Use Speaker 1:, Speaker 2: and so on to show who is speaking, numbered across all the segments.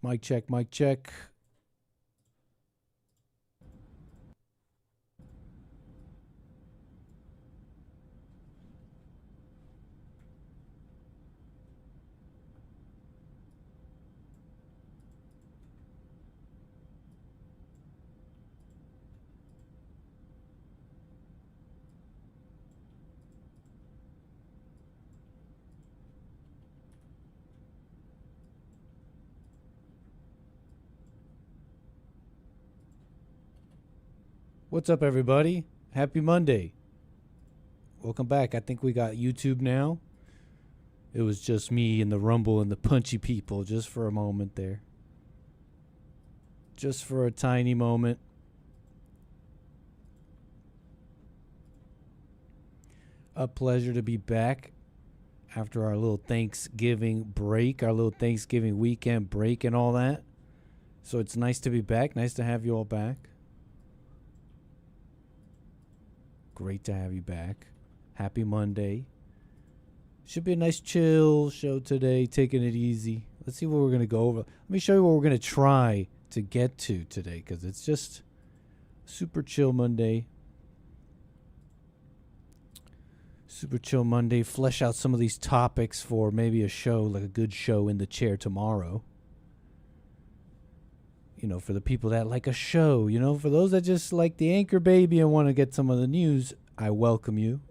Speaker 1: Mic check, mic check. What's up, everybody? Happy Monday. Welcome back. I think we got YouTube now. It was just me and the Rumble and the Punchy people just for a moment there. Just for a tiny moment. A pleasure to be back after our little Thanksgiving break, our little Thanksgiving weekend break and all that. So it's nice to be back. Nice to have you all back. Great to have you back. Happy Monday. Should be a nice chill show today, taking it easy. Let's see what we're going to go over. Let me show you what we're going to try to get to today, because it's just super chill Monday. Super chill Monday. Flesh out some of these topics for maybe a show, like a good show in the chair tomorrow. You know, for the people that like a show, you know, for those that just like the Anchor Baby and want to get some of the news, I welcome you.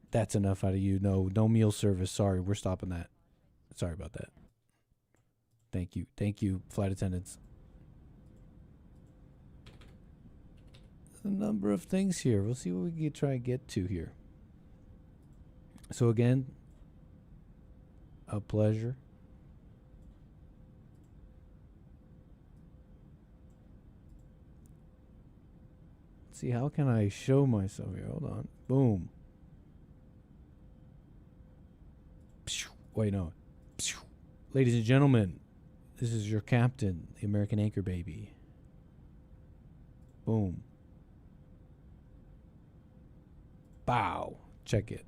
Speaker 1: That's enough out of you. No meal service. Sorry, we're stopping that. Sorry about that. Thank you. Thank you, flight attendants. There's a number of things here. We'll see what we can try and get to here. So again, a pleasure. Let's see, how can I show myself here? Hold on. Boom. Wait, no. Ladies and gentlemen, this is your captain, the American Anchor Baby. Boom. Bow. Check it.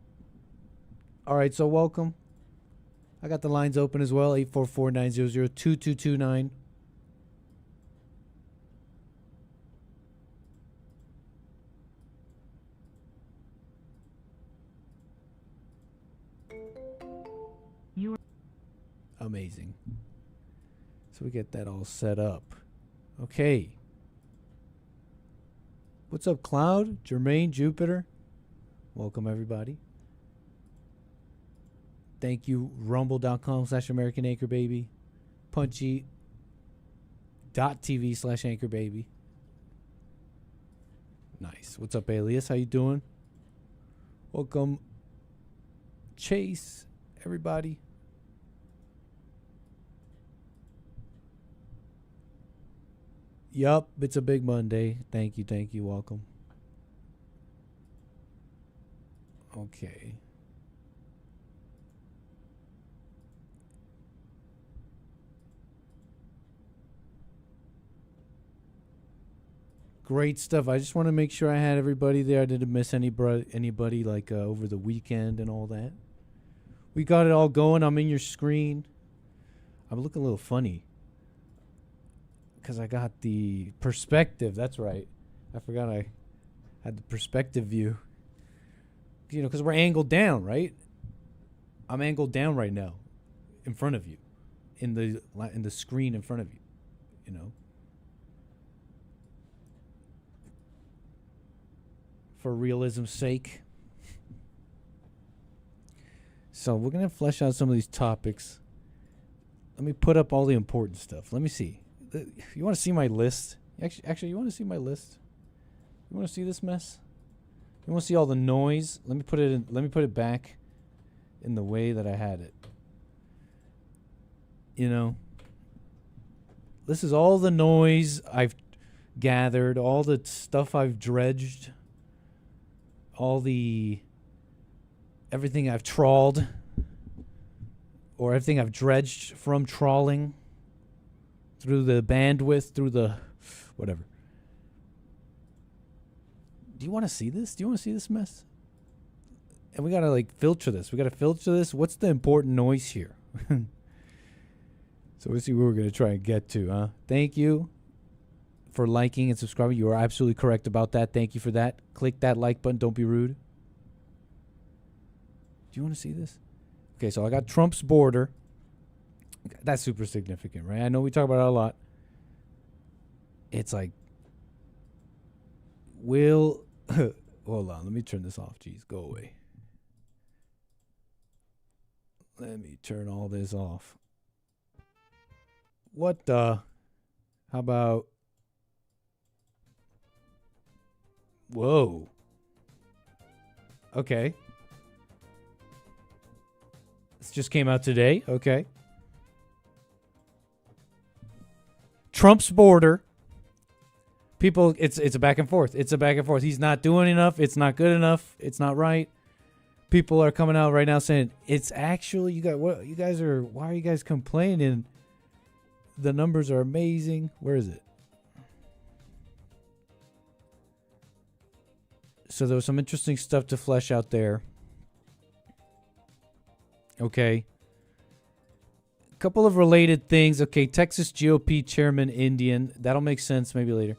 Speaker 1: All right, so welcome. I got the lines open as well, 844-900-2229. Amazing. So we get that all set up. Okay. What's up, Cloud? Jermaine, Jupiter? Welcome, everybody. Thank you, rumble.com/American Anchor Baby. Punchy.tv/Anchor Baby. Nice. What's up, Alias? How you doing? Welcome, Chase, everybody. Yup, it's a big Monday. Thank you, welcome. Okay. Great stuff. I just want to make sure I had everybody there. I didn't miss anybody like over the weekend and all that. We got it all going. I'm in your screen. I'm looking a little funny because I got the perspective. That's right. I forgot I had the perspective view. You know, because we're angled down, right? I'm angled down right now in front of you, in the screen in front of you, you know. For realism's sake. So we're going to flesh out some of these topics. Let me put up all the important stuff. Let me see. You want to see my list? Actually, you want to see my list? You want to see this mess? You want to see all the noise? Let me put it back in the way that I had it. You know, this is all the noise I've gathered, all the stuff I've dredged, everything I've trawled, or everything I've dredged from trawling through the bandwidth, through the whatever. Do you want to see this? Do you want to see this mess? And we gotta like filter this. We gotta filter this. What's the important noise here? So let's see what we're gonna try and get to, huh? Thank you for liking and subscribing. You are absolutely correct about that. Thank you for that. Click that like button. Don't be rude. Do you want to see this? Okay, so I got Trump's border. That's super significant, right? I know we talk about it a lot. It's like, hold on, let me turn this off. Jeez, go away. Let me turn all this off. What the? How about? Whoa. Okay. This just came out today. Okay. Trump's border. People, it's a back and forth. It's a back and forth. He's not doing enough. It's not good enough. It's not right. People are coming out right now saying it's actually why are you guys complaining? The numbers are amazing. Where is it? So there was some interesting stuff to flesh out there. Okay. A couple of related things. Okay, Texas GOP chairman Indian. That'll make sense maybe later.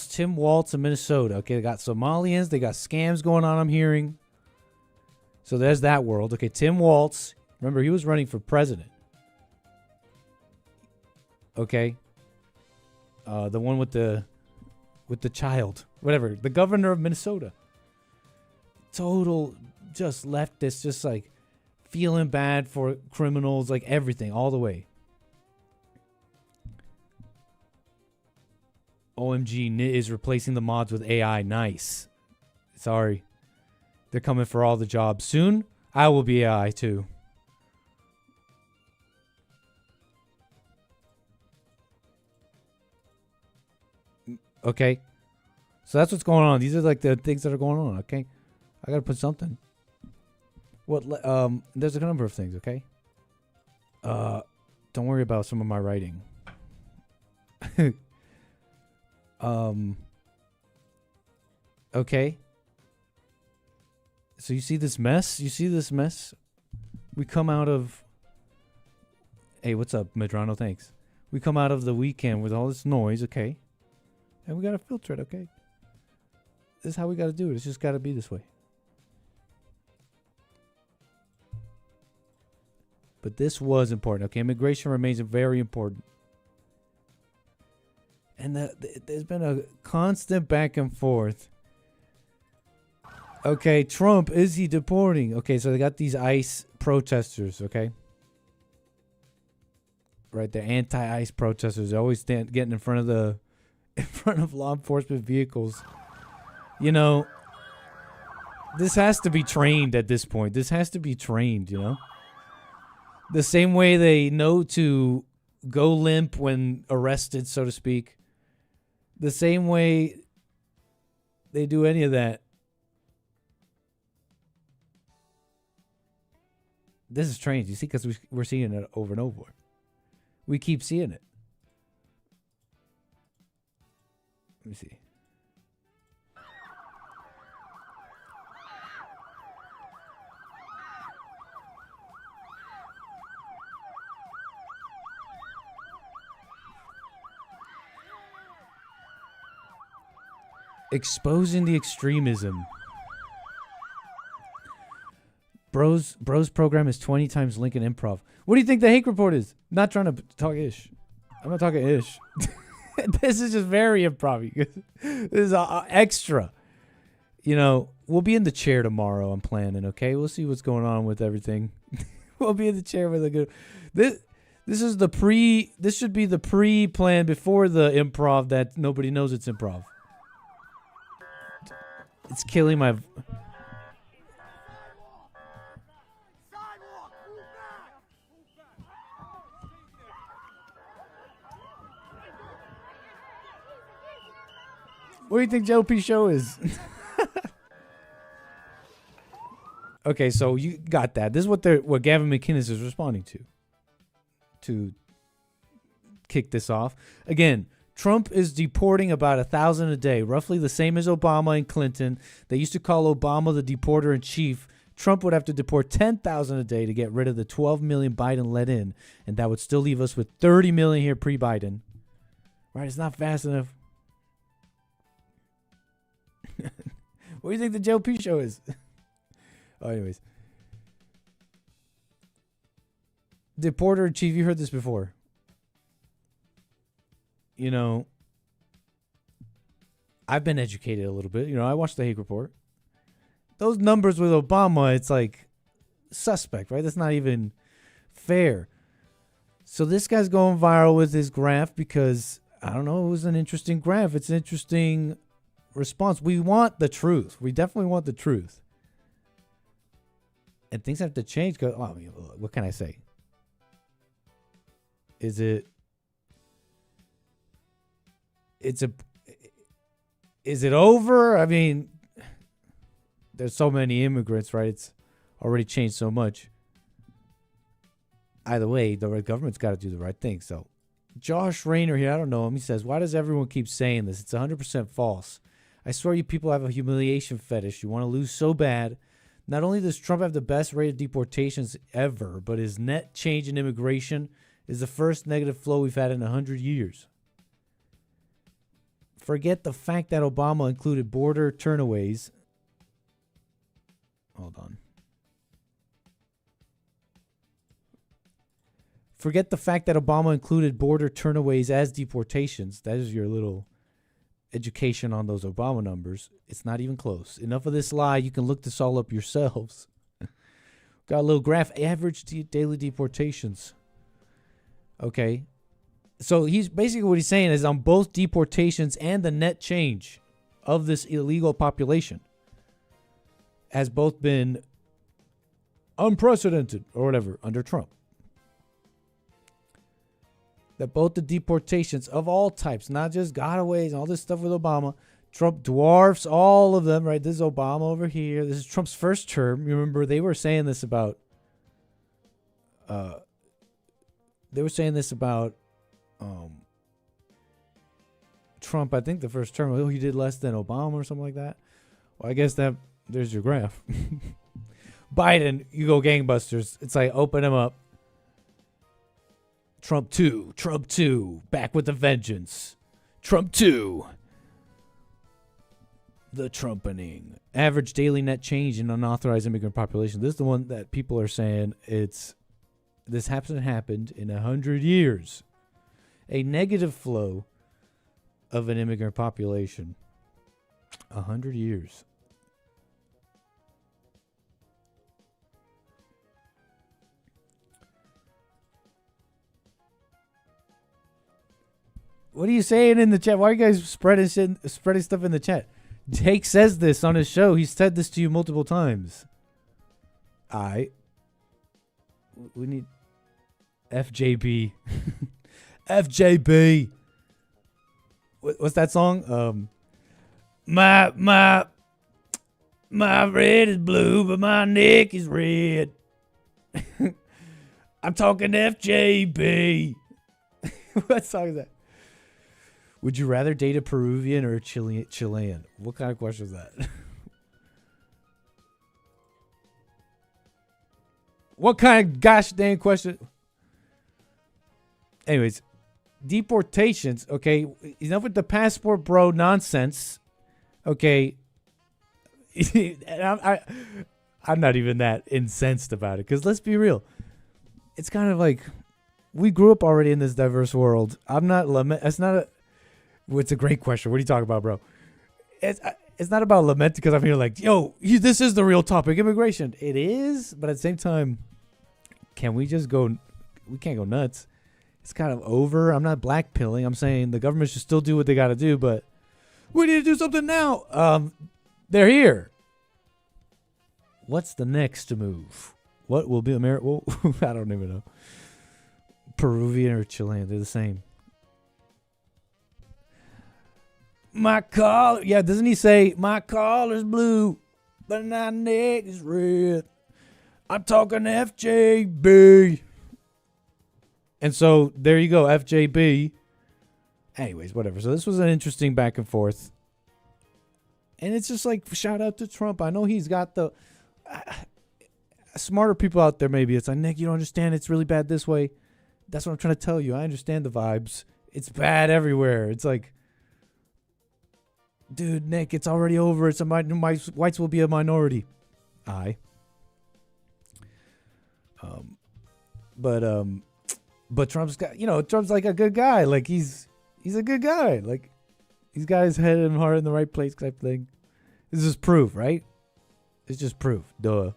Speaker 1: Tim Walz of Minnesota. Okay, they got Somalians. They got scams going on, I'm hearing. So there's that world. Okay, Tim Walz. Remember, he was running for president. Okay. The one with the child. Whatever. The governor of Minnesota. Total just leftist. Just like feeling bad for criminals. Like everything. All the way. OMG is replacing the mods with AI. Nice. Sorry. They're coming for all the jobs. Soon, I will be AI too. Okay. So that's what's going on. These are like the things that are going on, okay? I got to put something. There's a number of things, okay? Don't worry about some of my writing. Okay. So you see this mess? We come out of... Hey, what's up, Medrano? Thanks. We come out of the weekend with all this noise, okay? And we got to filter it, okay? This is how we got to do it. It's just got to be this way. But this was important, okay? Immigration remains very important. And there's been a constant back and forth. Okay, Trump, is he deporting? Okay, so they got these ICE protesters, okay? Right, they're anti-ICE protesters. They're always getting in front of law enforcement vehicles. You know, this has to be trained at this point. This has to be trained, you know? The same way they know to go limp when arrested, so to speak. The same way they do any of that. This is strange, you see, because we're seeing it over and over. We keep seeing it. Let me see. Exposing the extremism. Bros program is 20 times Lincoln Improv. What do you think the Hake Report is? Not trying to talk ish. I'm not talking ish. This is just very improv. This is extra. You know, we'll be in the chair tomorrow, I'm planning, okay? We'll see what's going on with everything. We'll be in the chair with a good... This is the this should be the pre-plan before the improv that nobody knows it's improv. It's killing my... What do you think JLP show is? Okay, so you got that. This is what Gavin McInnes is responding to kick this off. Again, Trump is deporting about 1,000 a day, roughly the same as Obama and Clinton. They used to call Obama the deporter in chief. Trump would have to deport 10,000 a day to get rid of the 12 million Biden let in, and that would still leave us with 30 million here pre-Biden. Right? It's not fast enough. What do you think the JLP show is? Oh, anyways. Deporter in chief, you heard this before. You know, I've been educated a little bit. You know, I watched the Hague Report. Those numbers with Obama, it's like suspect, right? That's not even fair. So this guy's going viral with his graph because, I don't know, it was an interesting graph. It's an interesting response. We want the truth. We definitely want the truth. And things have to change. Cause, I mean, what can I say? Is it over? I mean, there's so many immigrants, right? It's already changed so much. Either way, the government's got to do the right thing. So, Josh Rayner here, I don't know him. He says, why does everyone keep saying this? It's 100% false. I swear you people have a humiliation fetish. You want to lose so bad. Not only does Trump have the best rate of deportations ever, but his net change in immigration is the first negative flow we've had in 100 years. Forget the fact that Obama included border turnaways. Hold on. Forget the fact that Obama included border turnaways as deportations. That is your little education on those Obama numbers. It's not even close. Enough of this lie. You can look this all up yourselves. Got a little graph. Average daily deportations. Okay. So he's basically what he's saying is on both deportations and the net change of this illegal population has both been unprecedented or whatever under Trump. That both the deportations of all types, not just gotaways and all this stuff with Obama, Trump dwarfs all of them, right? This is Obama over here. This is Trump's first term. You remember they were saying this about Trump, I think the first term, oh, he did less than Obama or something like that. Well, I guess there's your graph. Biden, you go gangbusters. It's like, open him up. Trump 2, back with a vengeance. Trump 2. The Trumpening. Average daily net change in unauthorized immigrant population. This is the one that people are saying this hasn't happened in 100 years. A negative flow of an immigrant population. 100 years. What are you saying in the chat? Why are you guys spreading stuff in the chat? Jake says this on his show. He's said this to you multiple times. We need FJB. FJB. What's that song? My red is blue, but my neck is red. I'm talking FJB. What song is that? Would you rather date a Peruvian or a Chilean? What kind of question is that? What kind of gosh dang question? Anyways, deportations, okay? Enough with the passport bro nonsense. Okay. I'm not even that incensed about it, because let's be real. It's kind of like we grew up already in this diverse world. It's a great question. What are you talking about, bro? It's not about lament because I'm here like, yo, this is the real topic, immigration. It is, but at the same time, we can't go nuts. It's kind of over. I'm not blackpilling. I'm saying the government should still do what they got to do, but we need to do something now. They're here. What's the next move? What will be America? Well, I don't even know. Peruvian or Chilean, they're the same. My collar, yeah, doesn't he say, my collar's blue, but my neck is red. I'm talking FJB. And so, there you go, FJB. Anyways, whatever. So this was an interesting back and forth. And it's just like, shout out to Trump. I know he's got the smarter people out there. Maybe it's like, Nick, you don't understand. It's really bad this way. That's what I'm trying to tell you. I understand the vibes. It's bad everywhere. It's like, dude, Nick, it's already over. It's whites will be a minority. But Trump's got, Trump's like a good guy. Like he's a good guy. Like he's got his head and heart in the right place type thing. This is proof, right? It's just proof. Duh.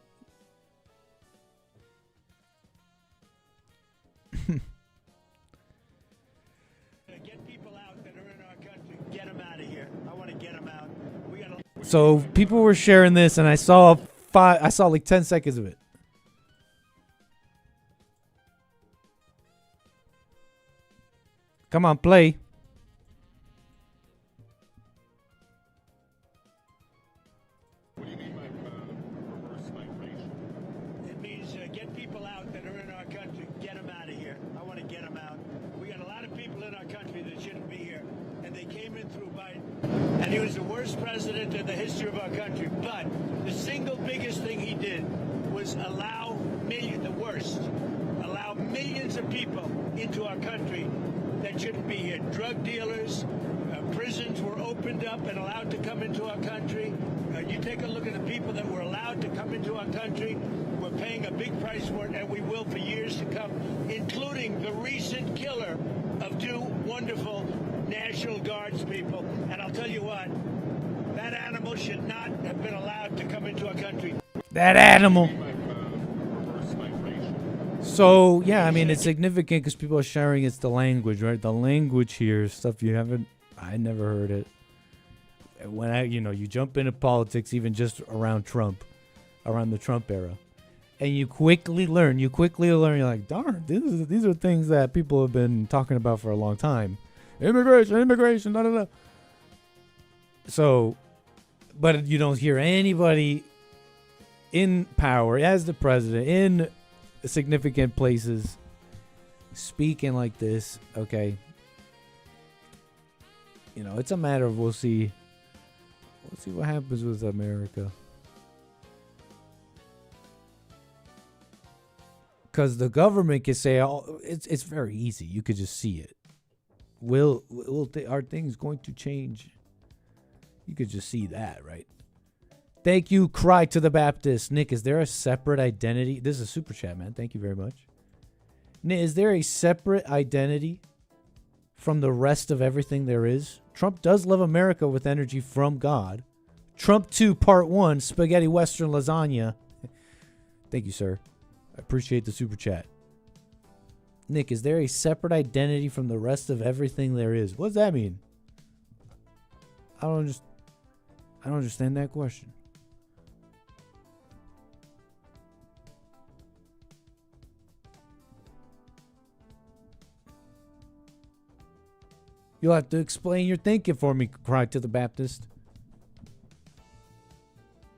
Speaker 2: Get people out that are in our country. Get them out of here. I want to get them out.
Speaker 1: So people were sharing this, and I saw like 10 seconds of it. Come on, play.
Speaker 2: What do you mean by reverse migration? It means get people out that are in our country. Get them out of here. I want to get them out. We got a lot of people in our country that shouldn't be here, and they came in through Biden. And he was the worst president in the history of our country. But the single biggest thing he did was allow millions of people into our country that shouldn't be here. Drug dealers, prisons were opened up and allowed to come into our country. You take a look at the people that were allowed to come into our country. We're paying a big price for it, and we will for years to come, including the recent killer of two wonderful National Guards people. And I'll tell you what, that animal should not have been allowed to come into our country.
Speaker 1: That animal. So, yeah, I mean, it's significant because people are sharing it's the language, right? The language here is stuff I never heard it. When you jump into politics, even just around the Trump era, and you quickly learn, you're like, darn, these are things that people have been talking about for a long time. Immigration, da da da. So, but you don't hear anybody in power as the president in significant places speaking like this. Okay, it's a matter of we'll see what happens with America, because the government can say, oh, it's very easy, you could just see it. Are things going to change? You could just see that, right? Thank you, Cry to the Baptist. Nick, is there a separate identity? This is a super chat, man. Thank you very much. Nick, is there a separate identity from the rest of everything there is? Trump does love America with energy from God. Trump 2 Part 1, Spaghetti Western Lasagna. Thank you, sir. I appreciate the super chat. Nick, is there a separate identity from the rest of everything there is? What does that mean? I don't understand that question. You'll have to explain your thinking for me, Cry to the Baptist.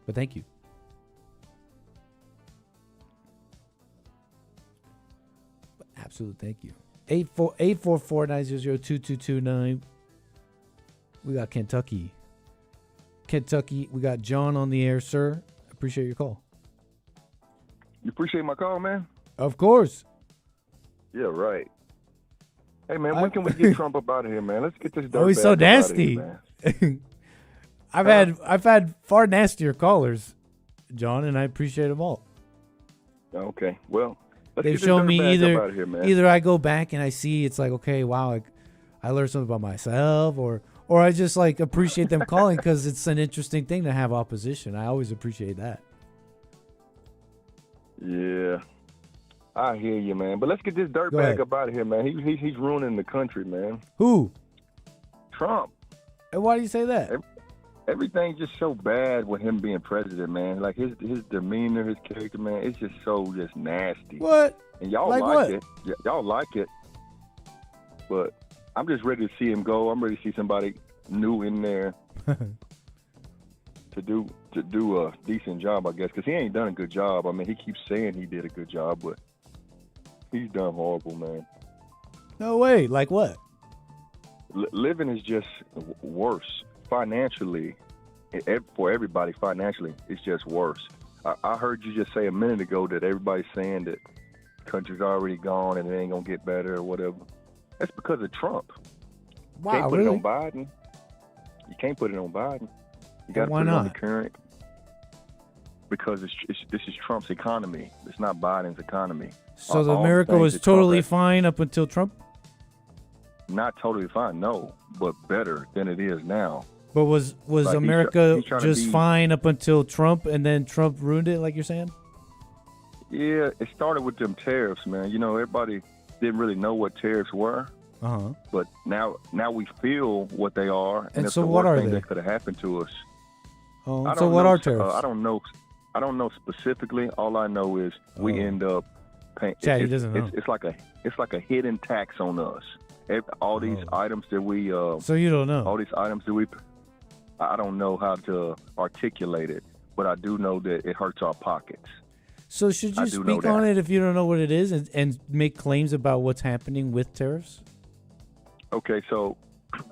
Speaker 1: But thank you. Absolutely, thank you. 844-900-2229. We got Kentucky. We got John on the air, sir. Appreciate your call.
Speaker 3: You appreciate my call, man?
Speaker 1: Of course.
Speaker 3: Yeah, right. Hey, man, when can we get Trump up out of here, man? Let's get this dirtbag.
Speaker 1: Oh, he's so nasty. I've had far nastier callers, John, and I appreciate them all.
Speaker 3: Okay, well,
Speaker 1: they've shown me either I go back and I see it's like, okay, wow, I learned something about myself, or I just like appreciate them calling because it's an interesting thing to have opposition. I always appreciate that.
Speaker 3: Yeah. I hear you, man. But let's get this dirtbag up out of here, man. He's ruining the country, man.
Speaker 1: Who?
Speaker 3: Trump.
Speaker 1: And why do you say that?
Speaker 3: Everything's just so bad with him being president, man. Like his demeanor, his character, man. It's just so nasty.
Speaker 1: What?
Speaker 3: And y'all like it. Y'all like it. But I'm just ready to see him go. I'm ready to see somebody new in there to do a decent job, I guess, because he ain't done a good job. I mean, he keeps saying he did a good job, but he's done horrible, man.
Speaker 1: No way. Like what?
Speaker 3: living is just worse financially. For everybody, financially, it's just worse. I heard you just say a minute ago that everybody's saying that the country's already gone and it ain't gonna get better or whatever. That's because of Trump.
Speaker 1: Wow,
Speaker 3: Can't put
Speaker 1: really?
Speaker 3: it on Biden. You can't put it on Biden. You got to
Speaker 1: why
Speaker 3: put it on the
Speaker 1: not?
Speaker 3: current. Because this is Trump's economy. It's not Biden's economy.
Speaker 1: So the
Speaker 3: All
Speaker 1: America
Speaker 3: things
Speaker 1: was
Speaker 3: that Trump
Speaker 1: totally
Speaker 3: has-
Speaker 1: fine up until Trump?
Speaker 3: Not totally fine, no, but better than it is now.
Speaker 1: But was
Speaker 3: Like,
Speaker 1: America
Speaker 3: he's trying to
Speaker 1: just
Speaker 3: be-
Speaker 1: fine up until Trump, and then Trump ruined it, like you're saying?
Speaker 3: Yeah, it started with them tariffs, man. You know, everybody didn't really know what tariffs were,
Speaker 1: Uh-huh.
Speaker 3: but now we feel what they are,
Speaker 1: And
Speaker 3: it's
Speaker 1: so
Speaker 3: the
Speaker 1: what
Speaker 3: worst
Speaker 1: are
Speaker 3: thing
Speaker 1: they?
Speaker 3: that could have happened to us.
Speaker 1: Oh,
Speaker 3: I
Speaker 1: so
Speaker 3: don't
Speaker 1: what
Speaker 3: know,
Speaker 1: are tariffs?
Speaker 3: I don't know. I don't know specifically. All I know is we
Speaker 1: Oh.
Speaker 3: end up paying.
Speaker 1: Chad, he doesn't know.
Speaker 3: It's like a hidden tax on us. All these
Speaker 1: Oh.
Speaker 3: items that we
Speaker 1: So you don't know.
Speaker 3: all these items that we. I don't know how to articulate it, but I do know that it hurts our pockets.
Speaker 1: So should
Speaker 3: I
Speaker 1: you
Speaker 3: do know
Speaker 1: speak on
Speaker 3: that.
Speaker 1: it if you don't know what it is and make claims about what's happening with tariffs?
Speaker 3: Okay, so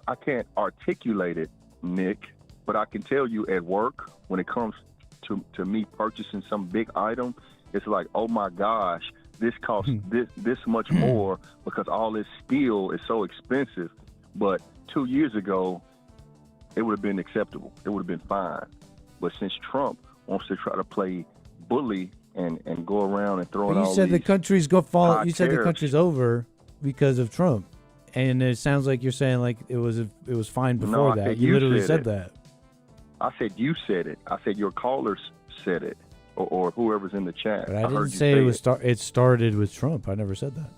Speaker 3: I can't articulate it, Nick, but I can tell you at work when it comes to me purchasing some big item, it's like, oh my gosh, this costs this much more because all this steel is so expensive. But 2 years ago, it would have been acceptable. It would have been fine. But since Trump wants to try to play bully and go around and throw in
Speaker 1: But you
Speaker 3: all
Speaker 1: said the
Speaker 3: these
Speaker 1: country's going to fall.
Speaker 3: high
Speaker 1: You said the
Speaker 3: tariffs.
Speaker 1: country's over because of Trump, and it sounds like you're saying like it was fine
Speaker 3: No,
Speaker 1: before
Speaker 3: I
Speaker 1: that.
Speaker 3: said
Speaker 1: You
Speaker 3: you
Speaker 1: literally
Speaker 3: said
Speaker 1: said
Speaker 3: it.
Speaker 1: that.
Speaker 3: I said you said it. I said your callers said it, or whoever's in the chat.
Speaker 1: But I
Speaker 3: heard
Speaker 1: didn't
Speaker 3: you
Speaker 1: say it was it started with Trump. I never said that.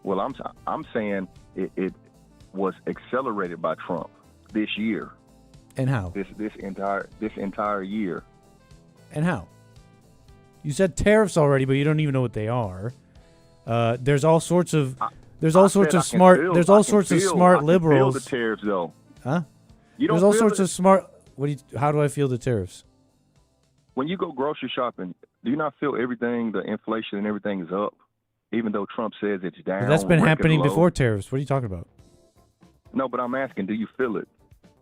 Speaker 3: Well, I'm saying it was accelerated by Trump this year.
Speaker 1: And how?
Speaker 3: This entire year.
Speaker 1: And how? You said tariffs already, but you don't even know what they are. There's all sorts of there's all
Speaker 3: I
Speaker 1: sorts
Speaker 3: said
Speaker 1: of
Speaker 3: I can
Speaker 1: smart
Speaker 3: feel-
Speaker 1: there's
Speaker 3: I
Speaker 1: all
Speaker 3: can
Speaker 1: sorts of
Speaker 3: feel-
Speaker 1: smart
Speaker 3: I can
Speaker 1: liberals.
Speaker 3: Feel the tariffs though.
Speaker 1: Huh?
Speaker 3: You don't
Speaker 1: There's all
Speaker 3: feel
Speaker 1: sorts
Speaker 3: it?
Speaker 1: of smart. How do I feel the tariffs?
Speaker 3: When you go grocery shopping, do you not feel everything, the inflation and everything is up, even though Trump says it's down?
Speaker 1: But that's been
Speaker 3: record
Speaker 1: happening
Speaker 3: low?
Speaker 1: before tariffs. What are you talking about?
Speaker 3: No, but I'm asking, do you feel it?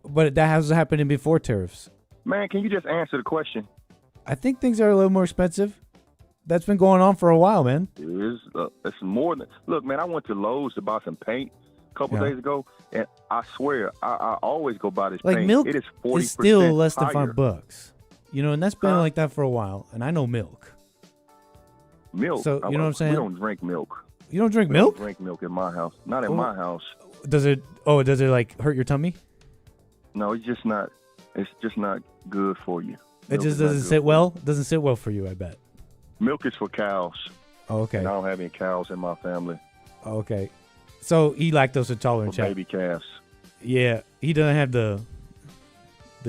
Speaker 1: But that has happened before tariffs.
Speaker 3: Man, can you just answer the question?
Speaker 1: I think things are a little more expensive. That's been going on for a while, man.
Speaker 3: It is. It's more than. Look, man, I went to Lowe's to buy some paint a couple
Speaker 1: Yeah.
Speaker 3: days ago, and I swear, I always go buy this
Speaker 1: Like
Speaker 3: paint.
Speaker 1: milk
Speaker 3: It is 40%
Speaker 1: is still less than
Speaker 3: higher.
Speaker 1: $5. You know, and that's been
Speaker 3: Huh?
Speaker 1: like that for a while. And I know milk.
Speaker 3: Milk.
Speaker 1: So, you know what I'm saying?
Speaker 3: We don't drink milk.
Speaker 1: You don't drink
Speaker 3: We
Speaker 1: milk?
Speaker 3: don't drink milk in my house. Not in
Speaker 1: Oh.
Speaker 3: my house.
Speaker 1: Does it? Oh, does it like hurt your tummy?
Speaker 3: No, it's just not. It's just not good for you.
Speaker 1: It
Speaker 3: Milk
Speaker 1: just
Speaker 3: is not
Speaker 1: doesn't
Speaker 3: good
Speaker 1: sit
Speaker 3: for
Speaker 1: well. Doesn't sit well for you, I bet.
Speaker 3: you. Milk is for cows.
Speaker 1: Oh, okay.
Speaker 3: And I don't have any cows in my family.
Speaker 1: Oh, okay. So he lactose intolerant,
Speaker 3: For
Speaker 1: chat.
Speaker 3: baby calves.
Speaker 1: Yeah, he doesn't have the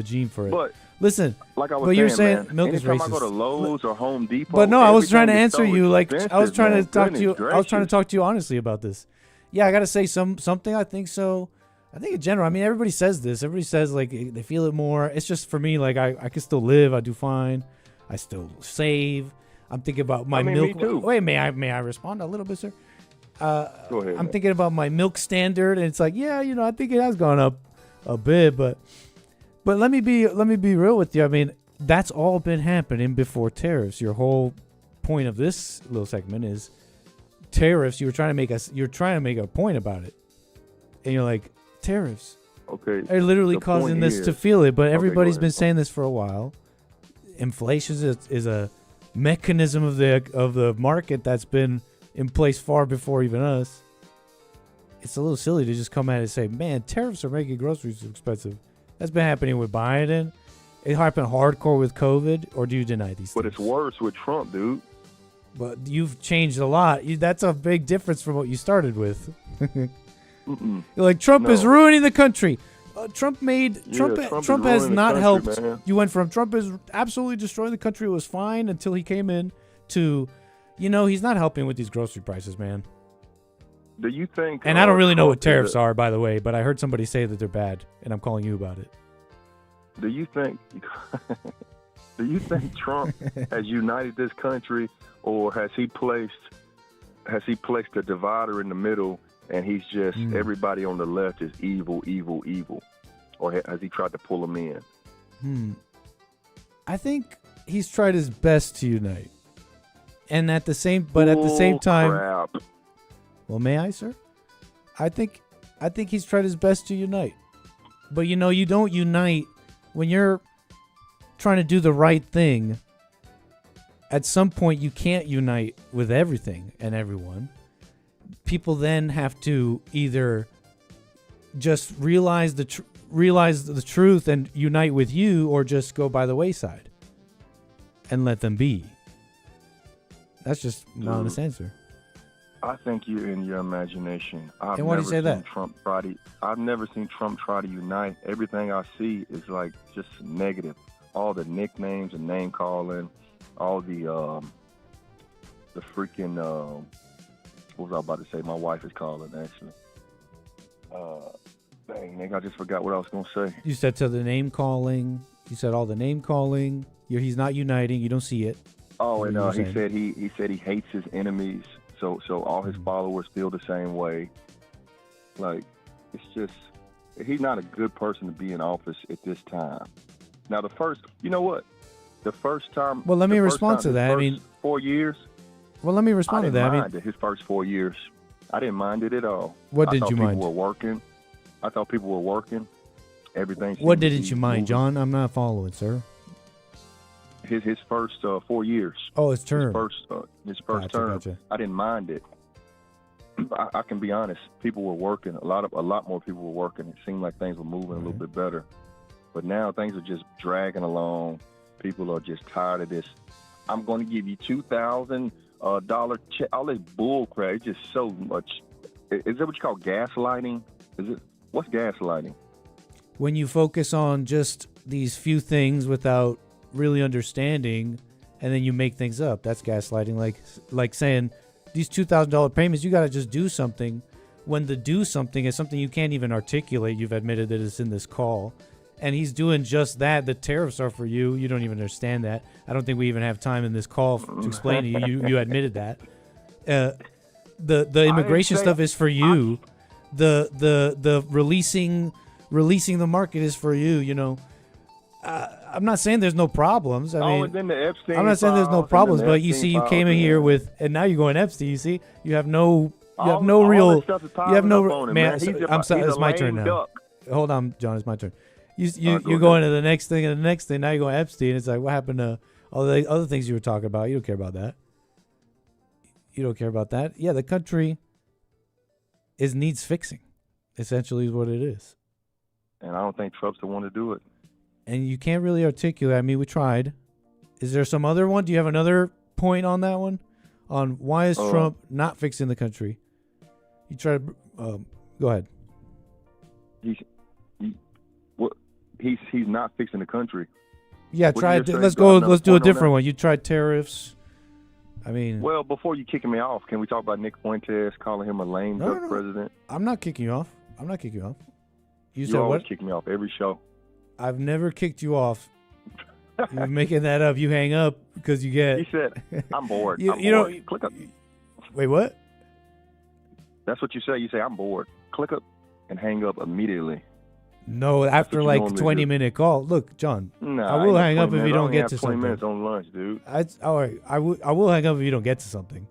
Speaker 1: gene for it.
Speaker 3: But
Speaker 1: Listen,
Speaker 3: like I was
Speaker 1: But you're
Speaker 3: saying,
Speaker 1: saying milk is
Speaker 3: anytime I go to
Speaker 1: racist.
Speaker 3: Lowe's or Home Depot,
Speaker 1: but no, I was trying to
Speaker 3: everything is
Speaker 1: answer
Speaker 3: so
Speaker 1: you. Like I was
Speaker 3: expensive,
Speaker 1: trying
Speaker 3: man.
Speaker 1: to talk to you.
Speaker 3: Goodness
Speaker 1: I was trying to
Speaker 3: gracious.
Speaker 1: talk to you honestly about this. Yeah, I got to say something. I think so. I think in general. I mean, everybody says this. Everybody says like they feel it more. It's just for me. Like I can still live. I do fine. I still save. I'm thinking about my
Speaker 3: I mean,
Speaker 1: milk.
Speaker 3: me too.
Speaker 1: Wait, may I respond a little bit, sir?
Speaker 3: Go ahead.
Speaker 1: I'm
Speaker 3: man.
Speaker 1: thinking about my milk standard, and it's like, yeah, you know, I think it has gone up a bit, but let me be real with you. I mean, that's all been happening before tariffs. Your whole point of this little segment is tariffs. You're trying to make a point about it, and you're like, tariffs
Speaker 3: Okay.
Speaker 1: are literally
Speaker 3: The
Speaker 1: causing
Speaker 3: point
Speaker 1: this to
Speaker 3: is-
Speaker 1: feel it. But
Speaker 3: Okay, go
Speaker 1: everybody's
Speaker 3: ahead.
Speaker 1: been saying this for a while. Inflation is a mechanism of the market that's been in place far before even us. It's a little silly to just come out and say, man, tariffs are making groceries expensive. That's been happening with Biden. It happened hardcore with COVID, or do you deny these
Speaker 3: But
Speaker 1: things?
Speaker 3: it's worse with Trump, dude.
Speaker 1: But you've changed a lot. That's a big difference from what you started with.
Speaker 3: Mm-mm.
Speaker 1: You're like, Trump is
Speaker 3: No.
Speaker 1: ruining the country. Trump
Speaker 3: Trump is
Speaker 1: Trump has
Speaker 3: ruining the
Speaker 1: not
Speaker 3: country,
Speaker 1: helped.
Speaker 3: man.
Speaker 1: You went from Trump is absolutely destroying the country. It was fine until he came in to, you know, he's not helping with these grocery prices, man.
Speaker 3: Do you think?
Speaker 1: And I don't really know what
Speaker 3: Trump
Speaker 1: tariffs
Speaker 3: is
Speaker 1: are, by the way, but I heard somebody say that they're bad, and I'm calling you about it.
Speaker 3: Do you think? Do you think Trump has united this country, or has he placed a divider in the middle and he's just everybody on the left is evil, evil, evil, or has he tried to pull them in?
Speaker 1: I think he's tried his best to unite, and at the same time,
Speaker 3: crap.
Speaker 1: well, may I, sir? I think he's tried his best to unite, but you don't unite when you're trying to do the right thing. At some point, you can't unite with everything and everyone. People then have to either just realize the truth and unite with you, or just go by the wayside and let them be. That's just my honest answer.
Speaker 3: I think you're in your imagination.
Speaker 1: And why do you say that?
Speaker 3: I've never seen Trump try to unite. Everything I see is like just negative. All the nicknames and name calling, all the freaking what was I about to say? My wife is calling actually. Dang, Nick, I just forgot what I was gonna say.
Speaker 1: You said to the name calling. You said all the name calling. He's not uniting. You don't see it.
Speaker 3: Oh, and he said he hates his enemies. So all his followers feel the same way. Like, it's just, he's not a good person to be in office at this time. Now the first time.
Speaker 1: Well, let me respond to that. I mean,
Speaker 3: 4 years.
Speaker 1: Well, let me respond to that.
Speaker 3: I didn't mind his first 4 years. I didn't mind it at all.
Speaker 1: What did you mind?
Speaker 3: I thought people were working. Everything.
Speaker 1: What didn't you mind, John? I'm not following, sir.
Speaker 3: His first 4 years.
Speaker 1: Oh, his term.
Speaker 3: His first term.
Speaker 1: Gotcha.
Speaker 3: I didn't mind it. I can be honest. People were working. A lot more people were working. It seemed like things were moving a little bit better. But now things are just dragging along. People are just tired of this. I'm going to give you $2,000 check. All this bull crap. It's just so much. Is that what you call gaslighting? What's gaslighting?
Speaker 1: When you focus on just these few things without really understanding, and then you make things up. That's gaslighting. Like saying these $2,000 payments, you got to just do something, when the do something is something you can't even articulate. You've admitted that it's in this call, and he's doing just that. The tariffs are for you. You don't even understand that. I don't think we even have time in this call to explain to you. You admitted that. The immigration stuff is for you. The releasing the market is for you. I'm not saying there's no problems. I mean,
Speaker 3: then the Epstein
Speaker 1: I'm not saying there's no
Speaker 3: files,
Speaker 1: problems,
Speaker 3: and then
Speaker 1: but
Speaker 3: the
Speaker 1: you see, you
Speaker 3: Epstein
Speaker 1: came in
Speaker 3: files,
Speaker 1: here
Speaker 3: man.
Speaker 1: with, and now you're going Epstein. You see, you have no
Speaker 3: All
Speaker 1: real.
Speaker 3: that stuff is
Speaker 1: You have
Speaker 3: piling
Speaker 1: no.
Speaker 3: up on him,
Speaker 1: Man,
Speaker 3: man. He's
Speaker 1: I'm sorry.
Speaker 3: he's
Speaker 1: It's
Speaker 3: a
Speaker 1: my
Speaker 3: lame
Speaker 1: turn now.
Speaker 3: duck.
Speaker 1: Hold on, John. It's my turn.
Speaker 3: Go
Speaker 1: You're
Speaker 3: ahead.
Speaker 1: going to the next thing and the next thing. Now you're going Epstein. It's like, what happened to all the other things you were talking about? You don't care about that. You don't care about that. Yeah, the country needs fixing. Essentially, is what it is.
Speaker 3: And I don't think Trump's the one to do it.
Speaker 1: And you can't really articulate. I mean, we tried. Is there some other one? Do you have another point on that one? On why is Trump not fixing the country? You try to go ahead.
Speaker 3: He's not fixing the country.
Speaker 1: Yeah,
Speaker 3: What
Speaker 1: try
Speaker 3: you're
Speaker 1: it.
Speaker 3: saying,
Speaker 1: Let's
Speaker 3: got
Speaker 1: go.
Speaker 3: another
Speaker 1: Let's do a
Speaker 3: point on
Speaker 1: different
Speaker 3: that?
Speaker 1: one. You tried tariffs. I mean,
Speaker 3: Well, before you kicking me off, can we talk about Nick Fuentes calling him a lame duck president?
Speaker 1: I'm not kicking you off. You
Speaker 3: You
Speaker 1: said
Speaker 3: always
Speaker 1: what?
Speaker 3: kick me off every show.
Speaker 1: I've never kicked you off. You're making that up. You hang up because you get.
Speaker 3: He said, "I'm bored."
Speaker 1: You
Speaker 3: I'm
Speaker 1: know-
Speaker 3: bored. Click up.
Speaker 1: Wait, what?
Speaker 3: That's what you say. You say, "I'm bored." Click up and hang up immediately.
Speaker 1: No, after
Speaker 3: what you
Speaker 1: like
Speaker 3: normally
Speaker 1: 20-minute call. Look, John.
Speaker 3: Nah,
Speaker 1: I will
Speaker 3: ain't no
Speaker 1: hang up
Speaker 3: 20
Speaker 1: if you
Speaker 3: minutes. I
Speaker 1: don't
Speaker 3: only
Speaker 1: get
Speaker 3: have
Speaker 1: to
Speaker 3: 20
Speaker 1: something.
Speaker 3: minutes on lunch, dude.
Speaker 1: All right. I will hang up if you don't get to something.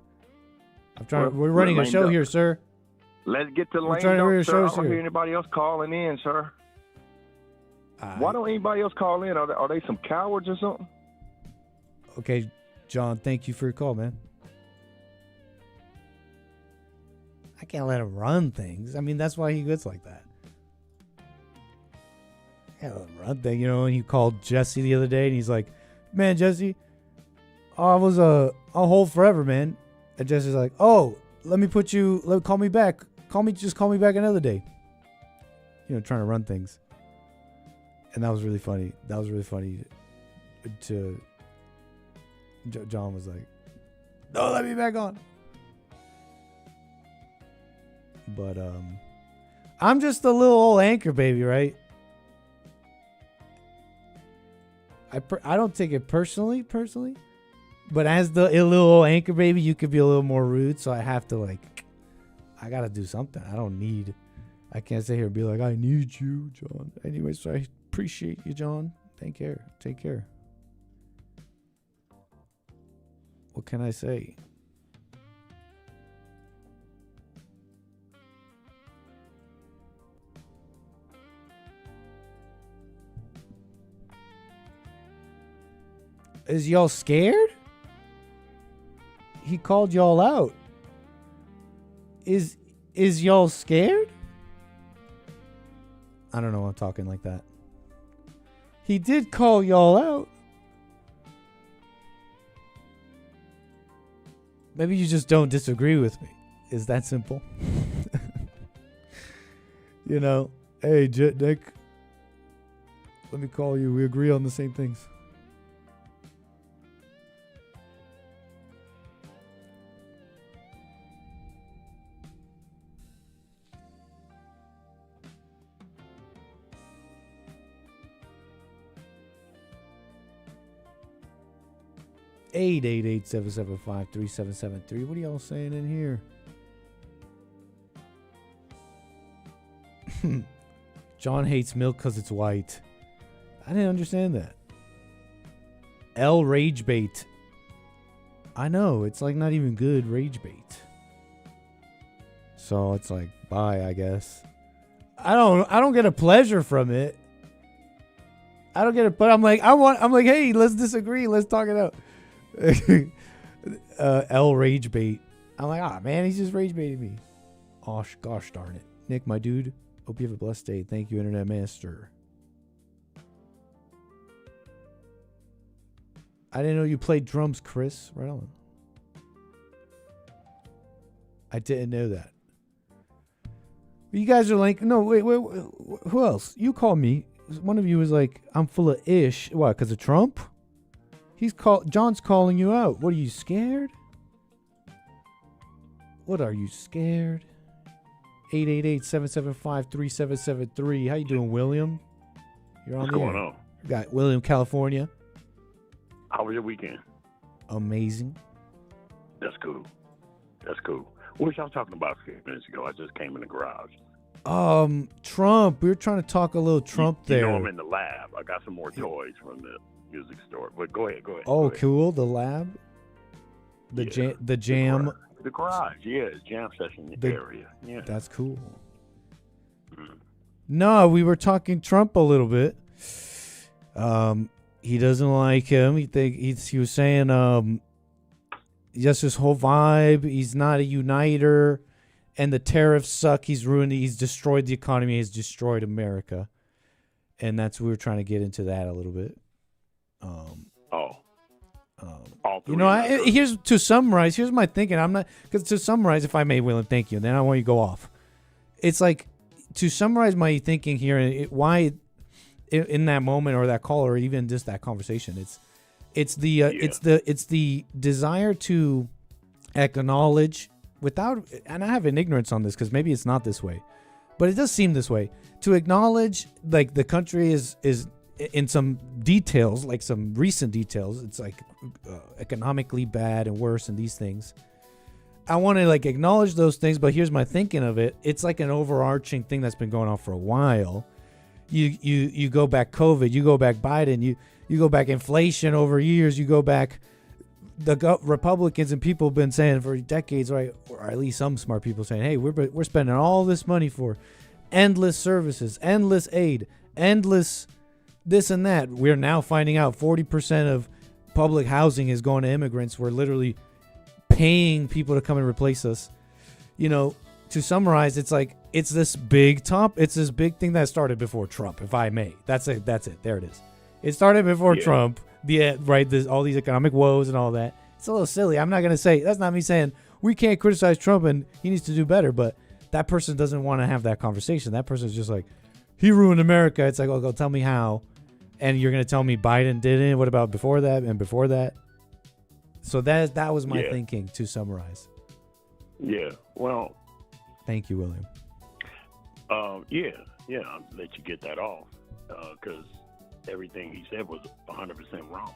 Speaker 1: We're running a
Speaker 3: lame
Speaker 1: show
Speaker 3: duck.
Speaker 1: here, sir.
Speaker 3: Let's get to lame
Speaker 1: trying to read
Speaker 3: duck, sir. I
Speaker 1: shows
Speaker 3: don't
Speaker 1: here.
Speaker 3: hear anybody else calling in, sir. Why don't anybody else call in? Are they some cowards or something?
Speaker 1: Okay, John, thank you for your call, man. I can't let him run things. I mean, that's why he gets like that. I can't let him run things. And he called Jesse the other day, and he's like, "Man, Jesse, I was on hold forever, man." And Jesse's like, "Oh, call me back. Just call me back another day." Trying to run things. And that was really funny. John was like, "No, let me back on." But I'm just a little old anchor baby, right? I don't take it personally, but as the little old anchor baby, you could be a little more rude, so I have to I gotta do something. I can't sit here and be like, I need you, John. Anyway, so I appreciate you, John. Take care. What can I say? Is y'all scared? He called y'all out. Is y'all scared? I don't know why I'm talking like that. He did call y'all out. Maybe you just don't disagree with me. Is that simple? You know, hey, Nick, let me call you. We agree on the same things. Eight 775-3773. What are y'all saying in here? John hates milk because it's white. I didn't understand that. L rage bait. I know, it's like not even good rage bait. So it's like, bye, I guess. I don't get a pleasure from it. I don't get it, but I'm like, hey, let's disagree. Let's talk it out. L rage bait. I'm like, man, he's just rage baiting me. Gosh darn it. Nick, my dude, hope you have a blessed day. Thank you, Internet Master. I didn't know you played drums, Chris. Right on. I didn't know that. You guys are like, no, wait, who else? You call me. One of you was like, I'm full of ish. What, because of Trump? John's calling you out. What, are you scared? What, are you scared? 888-775-3773. How you doing, William? You're on
Speaker 4: What's
Speaker 1: the
Speaker 4: going
Speaker 1: air.
Speaker 4: on?
Speaker 1: Got William, California.
Speaker 4: How was your weekend?
Speaker 1: Amazing.
Speaker 4: That's cool. What was y'all talking about a few minutes ago? I just came in the garage.
Speaker 1: Trump. We were trying to talk a little Trump there.
Speaker 4: You know I'm in the lab. I got some more toys from the music store. But go ahead.
Speaker 1: Oh,
Speaker 4: go ahead.
Speaker 1: cool. The lab. The jam.
Speaker 4: The garage. Yeah, jam session area. Yeah.
Speaker 1: That's cool.
Speaker 4: Mm.
Speaker 1: No, we were talking Trump a little bit. He doesn't like him. He was saying just his whole vibe. He's not a uniter, and the tariffs suck. He's ruined. He's destroyed the economy. He's destroyed America, and we were trying to get into that a little bit. Here's to summarize. Here's my thinking. To summarize, if I may, William, thank you. And then I want you to go off. It's like to summarize my thinking here. Why in that moment or that call or even just that conversation, it's the desire to acknowledge without, and I have an ignorance on this because maybe it's not this way, but it does seem this way, to acknowledge like the country is in some details, like some recent details, it's like economically bad and worse and these things. I want to like acknowledge those things, but here's my thinking of it. It's like an overarching thing that's been going on for a while. You go back COVID, you go back Biden, you go back inflation over years, you go back the Republicans and people have been saying for decades, right, or at least some smart people saying, hey, we're spending all this money for endless services, endless aid, endless this and that. We're now finding out 40% of public housing is going to immigrants. We're literally paying people to come and replace us. You know, to summarize, it's like it's this big thing that started before Trump, if I may. That's it. There it is. It started before Trump. All these economic woes and all that. It's a little silly. I'm not gonna say that's not me saying we can't criticize Trump and he needs to do better, but that person doesn't want to have that conversation. That person's just like, he ruined America. It's like, oh, go tell me how. And you're going to tell me Biden didn't? What about before that and before that? So that was my thinking, to summarize.
Speaker 4: Yeah. Well.
Speaker 1: Thank you, William.
Speaker 4: I'll let you get that off because everything he said was 100% wrong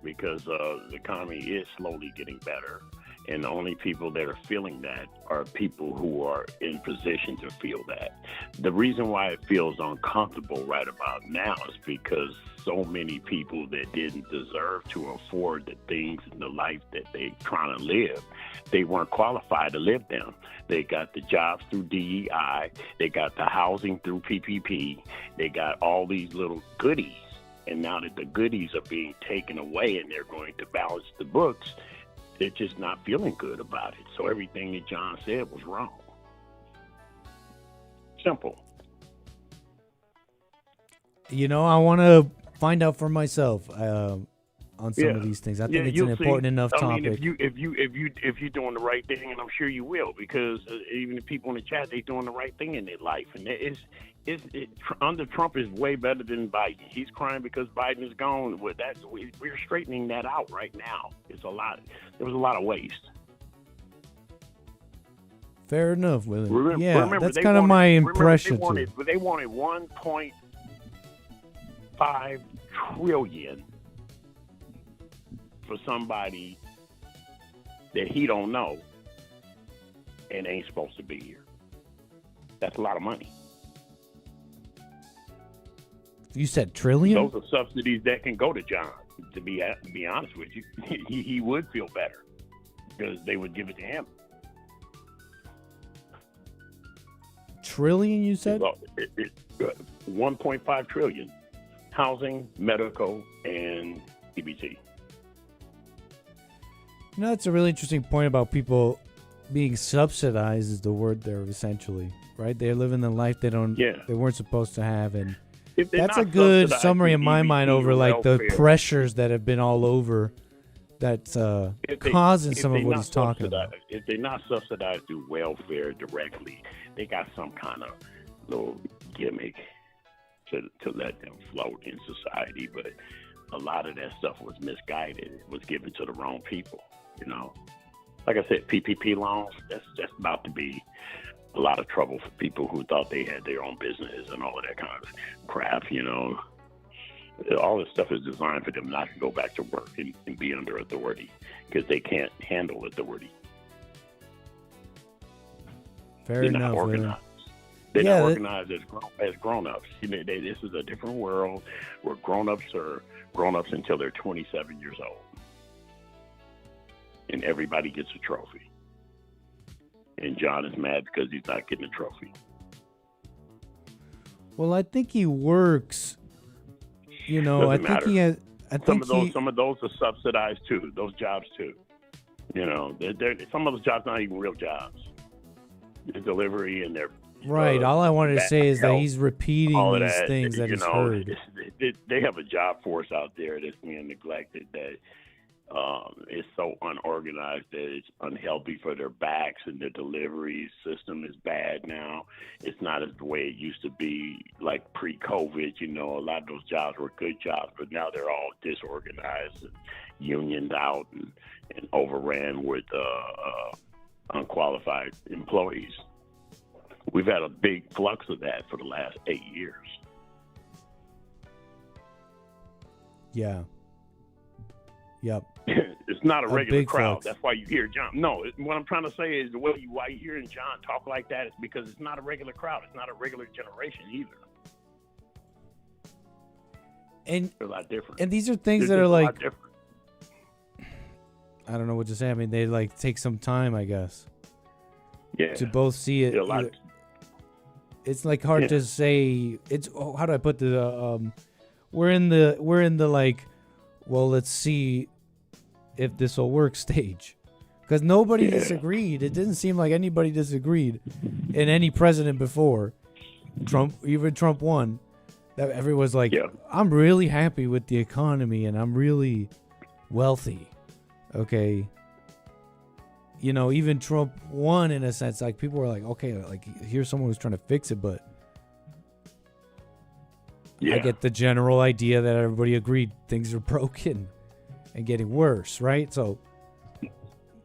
Speaker 4: because the economy is slowly getting better. And the only people that are feeling that are people who are in position to feel that. The reason why it feels uncomfortable right about now is because so many people that didn't deserve to afford the things in the life that they're trying to live, they weren't qualified to live them. They got the jobs through DEI. They got the housing through PPP. They got all these little goodies. And now that the goodies are being taken away and they're going to balance the books, they're just not feeling good about it. So everything that John said was wrong. Simple.
Speaker 1: You know, I want to find out for myself on some of these things. I think it's an important enough topic.
Speaker 4: I mean, if you're doing the right thing, and I'm sure you will, because even the people in the chat, they're doing the right thing in their life, and under Trump is way better than Biden. He's crying because Biden is gone. We're straightening that out right now. There was a lot of waste.
Speaker 1: Fair enough, Willie.
Speaker 4: Remember,
Speaker 1: that's kind of my impression too.
Speaker 4: They wanted 1.5 trillion for somebody that he don't know and ain't supposed to be here. That's a lot of money.
Speaker 1: You said trillion?
Speaker 4: Those are subsidies that can go to John. To be honest with you, he would feel better because they would give it to him.
Speaker 1: Trillion, you said?
Speaker 4: 1.5 trillion. Housing, medical, and EBT.
Speaker 1: You know, that's a really interesting point about people being subsidized is the word there, essentially, right? They're living the life they weren't supposed to have, and that's a good summary in my mind over like the pressures that have been all over that's causing some of what he's talking about.
Speaker 4: If they're not subsidized through welfare directly, they got some kind of little gimmick to let them float in society. But a lot of that stuff was misguided. It was given to the wrong people, you know. Like I said, PPP loans, that's about to be a lot of trouble for people who thought they had their own business and all of that kind of crap, you know. All this stuff is designed for them not to go back to work and be under authority because they can't handle authority.
Speaker 1: Fair
Speaker 4: They're
Speaker 1: enough.
Speaker 4: not organized. They're not organized as grown-ups. You know, this is a different world where grown-ups are grown-ups until they're 27 years old. And everybody gets a trophy. And John is mad because he's not getting a trophy.
Speaker 1: Well, I think he works. You know,
Speaker 4: Doesn't
Speaker 1: I think
Speaker 4: matter.
Speaker 1: he has.
Speaker 4: Some of those are subsidized too. Those jobs too. You know, some of those jobs not even real jobs. They're delivery and they're
Speaker 1: right. All I wanted to say is that
Speaker 4: health,
Speaker 1: he's repeating these things that he's heard.
Speaker 4: They have a job force out there that's being neglected. That is so unorganized that it's unhealthy for their backs, and their delivery system is bad now. It's not as the way it used to be, like pre-COVID. You know, a lot of those jobs were good jobs, but now they're all disorganized and unioned out and overran with unqualified employees. We've had a big flux of that for the last 8 years.
Speaker 1: Yeah. Yep.
Speaker 4: It's not a regular crowd.
Speaker 1: Flux.
Speaker 4: That's why you hear John. No, what I'm trying to say is why you hearing John talk like that is because it's not a regular crowd. It's not a regular generation either.
Speaker 1: And
Speaker 4: they're a lot different.
Speaker 1: And these are things that are like, I don't know what to say. I mean, they like take some time, I guess.
Speaker 4: Yeah.
Speaker 1: To both see it. It's like hard to say. It's how do I put the we're in the like, well, let's see if this will work stage. Because nobody disagreed. It didn't seem like anybody disagreed in any president before. Even Trump won. That everyone's like, I'm really happy with the economy and I'm really wealthy. Okay. You know, even Trump won in a sense. Like people were like, okay, like here's someone who's trying to fix it, but I get the general idea that everybody agreed things are broken and getting worse, right? So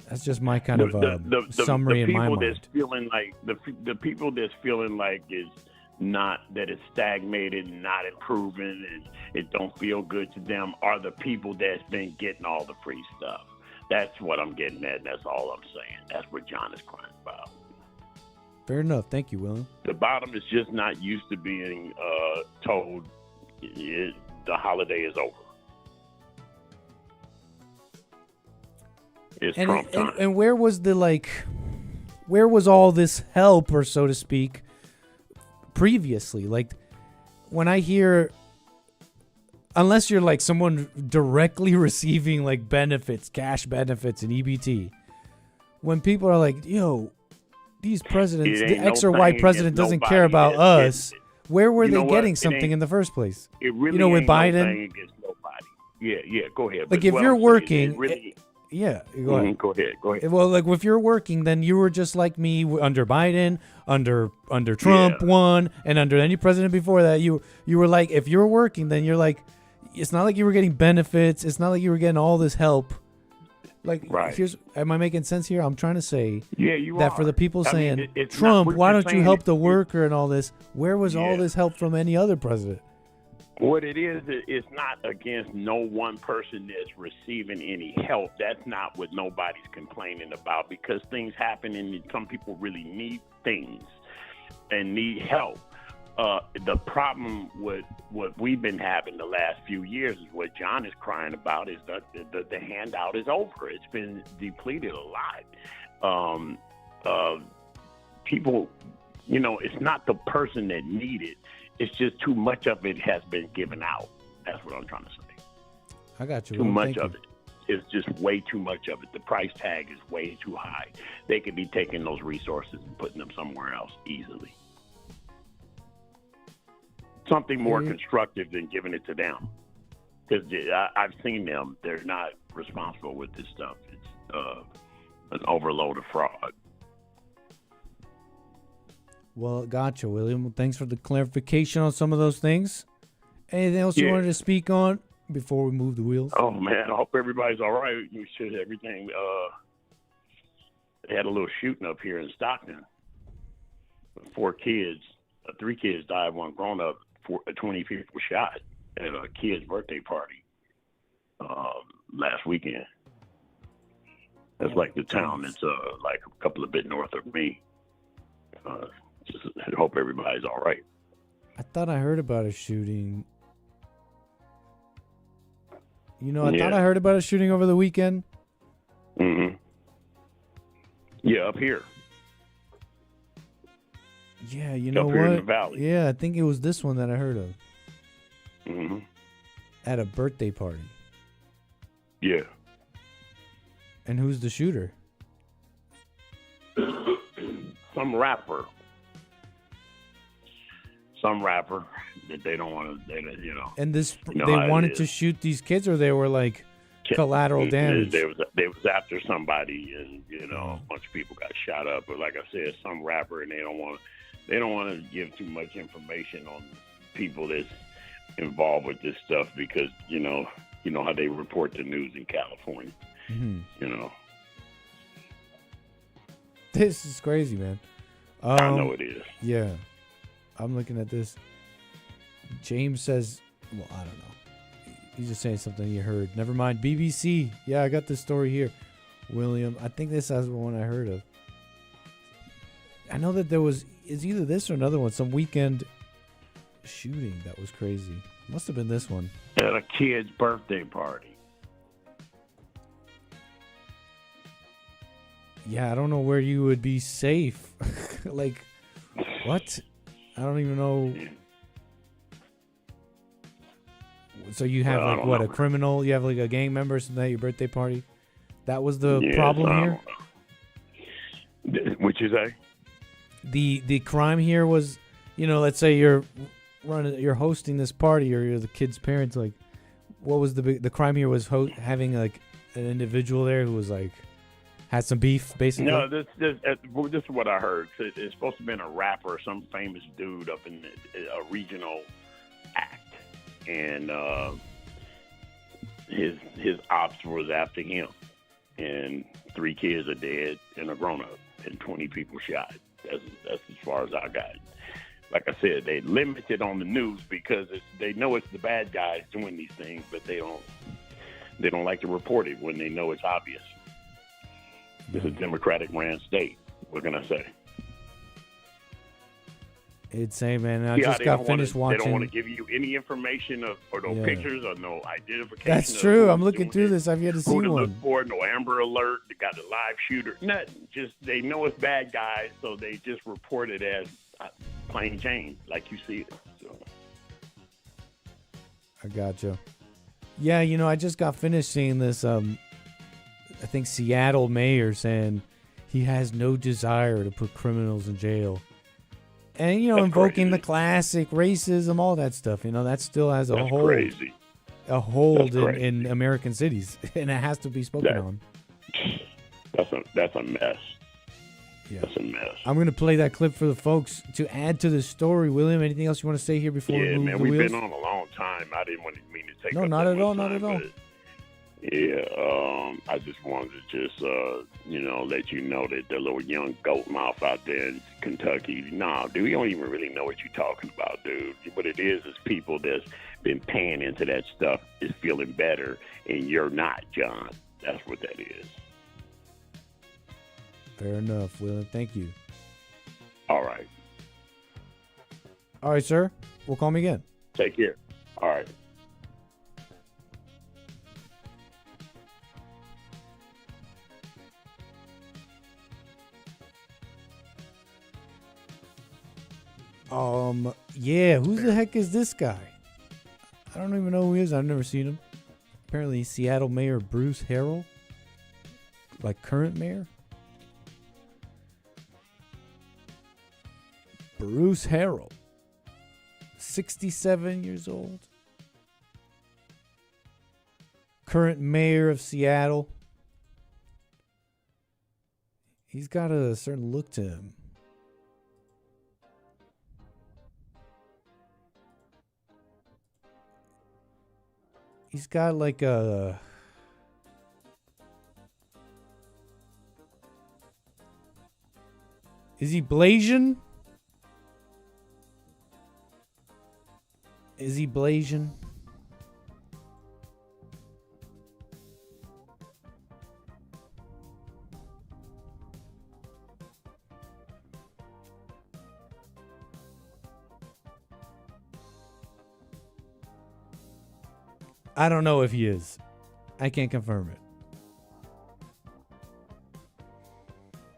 Speaker 1: that's just my kind of summary in my mind.
Speaker 4: The people that's feeling like is not that it's stagnated and not improving and it don't feel good to them are the people that's been getting all the free stuff. That's what I'm getting at. And that's all I'm saying. That's what John is crying about.
Speaker 1: Fair enough. Thank you, William.
Speaker 4: The bottom is just not used to being told the holiday is over. It's Trump time.
Speaker 1: And where was where was all this help, or so to speak, previously? Like, when I hear, unless you're like someone directly receiving like benefits, cash benefits and EBT, when people are like, yo, these presidents, the X or Y president doesn't care about us, where were they getting something in the first place?
Speaker 4: It really
Speaker 1: with
Speaker 4: ain't no
Speaker 1: Biden,
Speaker 4: thing against nobody. Yeah, go ahead.
Speaker 1: Like,
Speaker 4: But
Speaker 1: if
Speaker 4: what
Speaker 1: you're
Speaker 4: I'm saying is
Speaker 1: working,
Speaker 4: really,
Speaker 1: go ahead.
Speaker 4: Go ahead.
Speaker 1: Well, like, if you're working, then you were just like me under Biden, under Trump one, and under any president before that. You were like, if you're working, then you're like, it's not like you were getting benefits. It's not like you were getting all this help. Like,
Speaker 4: Right.
Speaker 1: Am I making sense here? I'm trying to say
Speaker 4: You
Speaker 1: that
Speaker 4: are.
Speaker 1: for the people
Speaker 4: I mean,
Speaker 1: saying,
Speaker 4: it's
Speaker 1: Trump,
Speaker 4: not,
Speaker 1: why don't you help the
Speaker 4: work?
Speaker 1: worker and all this? Where was all
Speaker 4: Yeah.
Speaker 1: this help from any other president?
Speaker 4: What it is, it's not against no one person that's receiving any help. That's not what nobody's complaining about, because things happen and some people really need things and need help. The problem with what we've been having the last few years is what John is crying about, is that the handout is over. It's been depleted a lot. People, it's not the person that need it. It's just too much of it has been given out. That's what I'm trying to say.
Speaker 1: I got you.
Speaker 4: Too
Speaker 1: Will.
Speaker 4: much
Speaker 1: Thank
Speaker 4: of
Speaker 1: you.
Speaker 4: it. It's just way too much of it. The price tag is way too high. They could be taking those resources and putting them somewhere else easily. Something more constructive than giving it to them. Because I've seen them. They're not responsible with this stuff. It's an overload of fraud.
Speaker 1: Well, gotcha, William. Thanks for the clarification on some of those things. Anything else you
Speaker 4: Yeah.
Speaker 1: wanted to speak on before we move the wheels?
Speaker 4: Oh, man, I hope everybody's all right. You should everything. They had a little shooting up here in Stockton. 4 kids, 3 kids died, 1 grown up, 20 people shot at a kid's birthday party last weekend. That's like the town that's like a couple of bit north of me. Just hope everybody's all right.
Speaker 1: I thought I heard about a shooting. I thought I heard about a shooting over the weekend.
Speaker 4: Mm-hmm. Yeah, up here.
Speaker 1: Yeah, you know
Speaker 4: Up here in
Speaker 1: what?
Speaker 4: the valley.
Speaker 1: Yeah, I think it was this one that I heard of.
Speaker 4: Mm-hmm.
Speaker 1: At a birthday party.
Speaker 4: Yeah.
Speaker 1: And who's the shooter?
Speaker 4: Some rapper that they don't want to,
Speaker 1: And this,
Speaker 4: know
Speaker 1: they
Speaker 4: how it
Speaker 1: wanted
Speaker 4: is.
Speaker 1: to shoot these kids, or they were like collateral damage?
Speaker 4: They was after somebody, and a bunch of people got shot up. But like I said, some rapper, and they don't want to give too much information on people that's involved with this stuff, because you know how they report the news in California.
Speaker 1: Mm-hmm. This is crazy, man.
Speaker 4: I know it is.
Speaker 1: Yeah. I'm looking at this. James says, well, I don't know. He's just saying something he heard. Never mind. BBC. Yeah, I got this story here. William. I think this is the one I heard of. I know that it's either this or another one. Some weekend shooting that was crazy. Must have been this one.
Speaker 4: At a kid's birthday party.
Speaker 1: Yeah, I don't know where you would be safe. Like, what? I don't even know. So you have like what, a criminal? You have like a gang member at your birthday party? That was the problem here?
Speaker 4: What'd you say?
Speaker 1: The crime here was, let's say you're hosting this party, or you're the kid's parents. Like, what was the crime here was having like an individual there who was like had some beef, basically.
Speaker 4: No, this is what I heard. It's supposed to have been a rapper, some famous dude up in a regional act, and his ops was after him, and 3 kids are dead and a grown up, and 20 people shot. That's as far as I got. Like I said, they limit it on the news because they know it's the bad guys doing these things, but they don't like to report it when they know it's obvious. It's a Democratic ran state. What can I say?
Speaker 1: It's same, man. I
Speaker 4: Yeah,
Speaker 1: just
Speaker 4: they
Speaker 1: got
Speaker 4: don't
Speaker 1: finished
Speaker 4: wanna, They don't want
Speaker 1: watching.
Speaker 4: to give you any information or no
Speaker 1: Yeah.
Speaker 4: pictures or no identification.
Speaker 1: That's
Speaker 4: of
Speaker 1: true.
Speaker 4: who's
Speaker 1: I'm looking
Speaker 4: doing
Speaker 1: through
Speaker 4: it,
Speaker 1: this. I've yet to see
Speaker 4: who to look
Speaker 1: one.
Speaker 4: for, no Amber Alert. They got the live shooter. Nothing. Just they know it's bad guys, so they just report it as plain Jane, like you see it. So.
Speaker 1: I gotcha. Yeah, I just got finished seeing this. I think Seattle mayor saying he has no desire to put criminals in jail, and
Speaker 4: That's
Speaker 1: invoking the
Speaker 4: crazy.
Speaker 1: classic racism, all that stuff. That still has
Speaker 4: That's crazy.
Speaker 1: a hold
Speaker 4: That's crazy.
Speaker 1: in American cities, and it has to be spoken
Speaker 4: That-
Speaker 1: on.
Speaker 4: That's a mess.
Speaker 1: Yeah.
Speaker 4: That's a mess.
Speaker 1: I'm gonna play that clip for the folks to add to the story. William, anything else you want to say here before we
Speaker 4: Yeah,
Speaker 1: move
Speaker 4: man,
Speaker 1: the
Speaker 4: we've
Speaker 1: wheels?
Speaker 4: been on a long time. I didn't want to mean to take
Speaker 1: No,
Speaker 4: up
Speaker 1: not
Speaker 4: that
Speaker 1: at
Speaker 4: much
Speaker 1: all, not
Speaker 4: time,
Speaker 1: at all.
Speaker 4: but, yeah, I just wanted to just let you know that the little young goat mouth out there in Kentucky, nah, dude, you don't even really know what you're talking about, dude. What it is people that's been paying into that stuff is feeling better, and you're not, John. That's what that is.
Speaker 1: Fair enough, William. Thank you.
Speaker 4: All right.
Speaker 1: All right, sir. Well, call me again.
Speaker 4: Take care. All right.
Speaker 1: Yeah, who the heck is this guy? I don't even know who he is. I've never seen him. Apparently, he's Seattle Mayor Bruce Harrell. Like current mayor? Bruce Harrell. 67 years old. Current mayor of Seattle. He's got a certain look to him. He's got like a... Is he Blasian? Is he Blasian? I don't know if he is. I can't confirm it.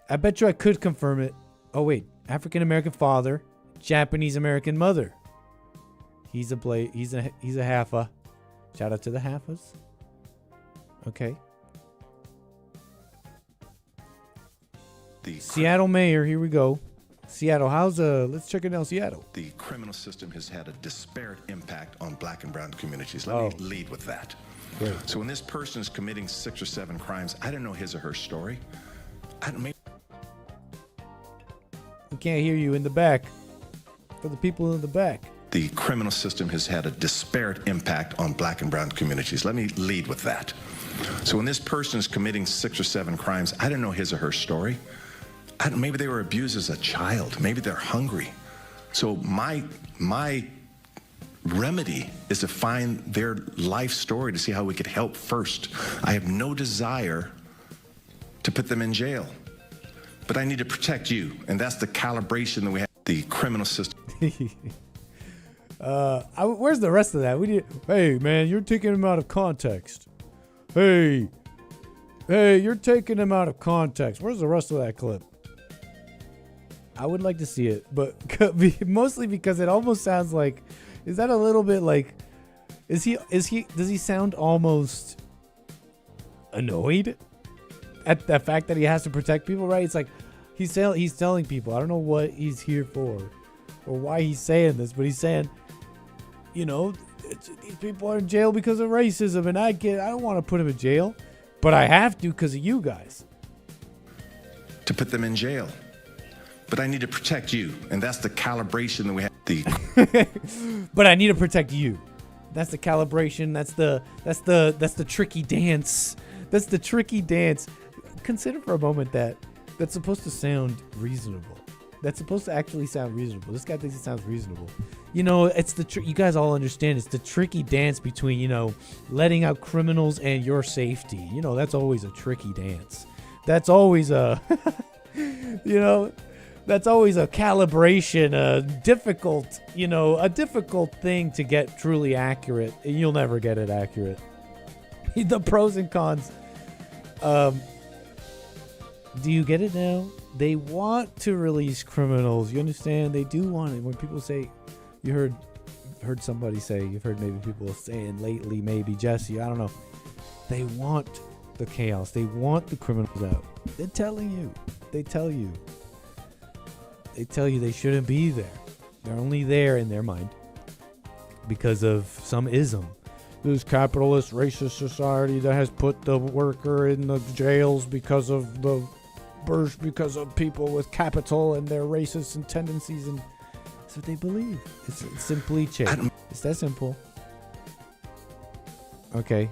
Speaker 1: I bet you I could confirm it. Oh wait, African American father, Japanese American mother. He's a Haffa. Shout out to the Haffas. Okay. Seattle mayor, here we go. Seattle, let's check it out, Seattle.
Speaker 5: The criminal system has had a disparate impact on black and brown communities. Let me lead with that.
Speaker 1: Great.
Speaker 5: So when this person is committing 6 or 7 crimes, I don't know his or her story.
Speaker 1: We can't hear you in the back. For the people in the back.
Speaker 5: The criminal system has had a disparate impact on black and brown communities. Let me lead with that. So when this person is committing 6 or 7 crimes, I don't know his or her story. Maybe they were abused as a child. Maybe they're hungry. So my remedy is to find their life story to see how we could help first. I have no desire to put them in jail, but I need to protect you, and that's the calibration that we have. The criminal system.
Speaker 1: Where's the rest of that? Hey, man, you're taking him out of context. Hey, you're taking him out of context. Where's the rest of that clip? I would like to see it, but mostly because it almost sounds like, is that a little bit like, does he sound almost annoyed at the fact that he has to protect people, right? It's like he's telling people, I don't know what he's here for or why he's saying this, but he's saying, these people are in jail because of racism, and I don't want to put them in jail, but I have to because of you guys.
Speaker 5: To put them in jail. But I need to protect you, and that's the calibration that we have.
Speaker 1: But I need to protect you. That's the calibration. That's the tricky dance. That's the tricky dance. Consider for a moment that's supposed to sound reasonable. That's supposed to actually sound reasonable. This guy thinks it sounds reasonable. It's you guys all understand. It's the tricky dance between letting out criminals and your safety. That's always a tricky dance. That's always a, you know, that's always a calibration, a difficult thing to get truly accurate. And you'll never get it accurate. The pros and cons. Do you get it now? They want to release criminals. You understand? They do want it. When people say, you heard somebody say, you've heard maybe people saying lately, maybe Jesse, I don't know. They want the chaos. They want the criminals out. They're telling you. They tell you. They tell you they shouldn't be there. They're only there in their mind because of some ism. This capitalist, racist society that has put the worker in the jails because of people with capital and their racist and tendencies, and that's what they believe. It's simply change. It's that simple. Okay.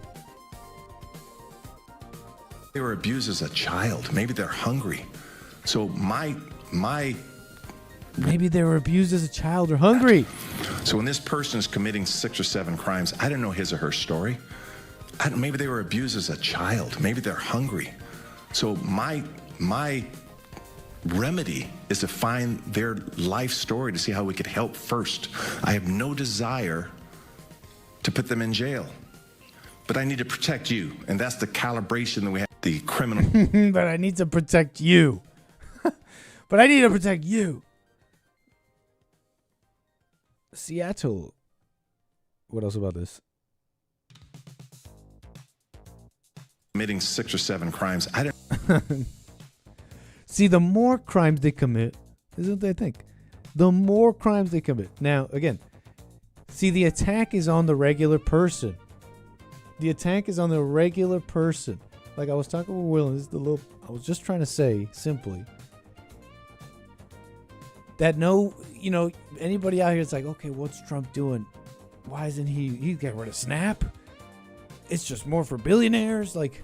Speaker 5: They were abused as a child. Maybe they're hungry. So
Speaker 1: maybe they were abused as a child or hungry.
Speaker 5: So when this person is committing 6 or 7 crimes, I don't know his or her story. Maybe they were abused as a child. Maybe they're hungry. So my remedy is to find their life story to see how we could help first. I have no desire to put them in jail, but I need to protect you, and that's the calibration that we have. The criminal.
Speaker 1: But I need to protect you. But I need to protect you. Seattle. What else about this?
Speaker 5: Committing 6 or 7 crimes. I don't.
Speaker 1: See, the more crimes they commit, this is what they think. The more crimes they commit. Now, again, see, the attack is on the regular person. The attack is on the regular person. Like I was talking with Will, and this is I was just trying to say simply that anybody out here is like, okay, what's Trump doing? Why isn't he got rid of Snap? It's just more for billionaires. Like,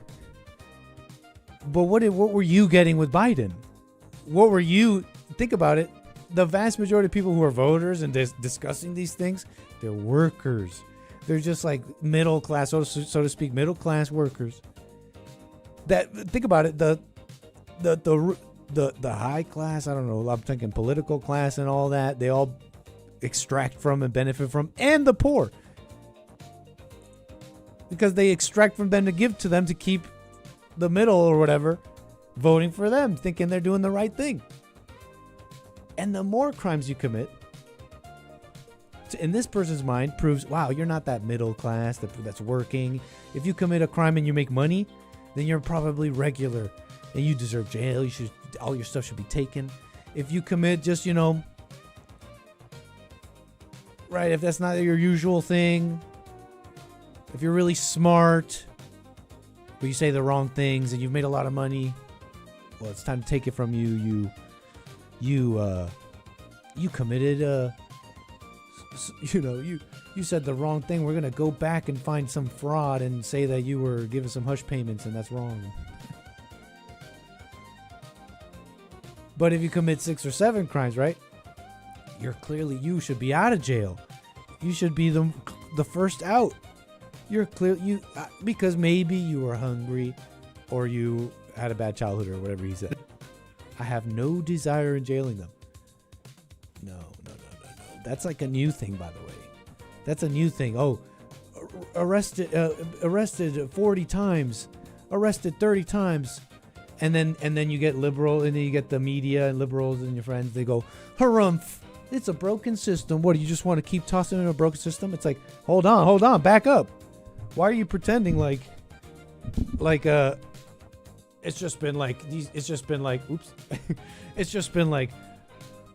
Speaker 1: but what were you getting with Biden? What were you? Think about it. The vast majority of people who are voters and discussing these things, they're workers. They're just like middle class, so to speak, middle class workers. That, think about it. The high class, I don't know, I'm thinking political class and all that, they all extract from and benefit from, and the poor, because they extract from them to give to them to keep the middle or whatever voting for them, thinking they're doing the right thing. And the more crimes you commit, in this person's mind, proves, wow, you're not that middle class that's working. If you commit a crime and you make money, then you're probably regular and you deserve jail. All your stuff should be taken. If you commit just, right, if that's not your usual thing, if you're really smart, but you say the wrong things and you've made a lot of money, well, it's time to take it from you. You committed, you said the wrong thing. We're going to go back and find some fraud and say that you were giving some hush payments, and that's wrong. But if you commit 6 or 7 crimes, right? You should be out of jail. You should be the first out. Because maybe you were hungry or you had a bad childhood or whatever he said. I have no desire in jailing them. No. That's like a new thing, by the way. That's a new thing. Oh, arrested 40 times, arrested 30 times. And then you get liberal, and then you get the media and liberals and your friends. They go, harumph, it's a broken system. What, do you just want to keep tossing in a broken system? It's like, hold on, back up. Why are you pretending like it's just been like oops. It's just been like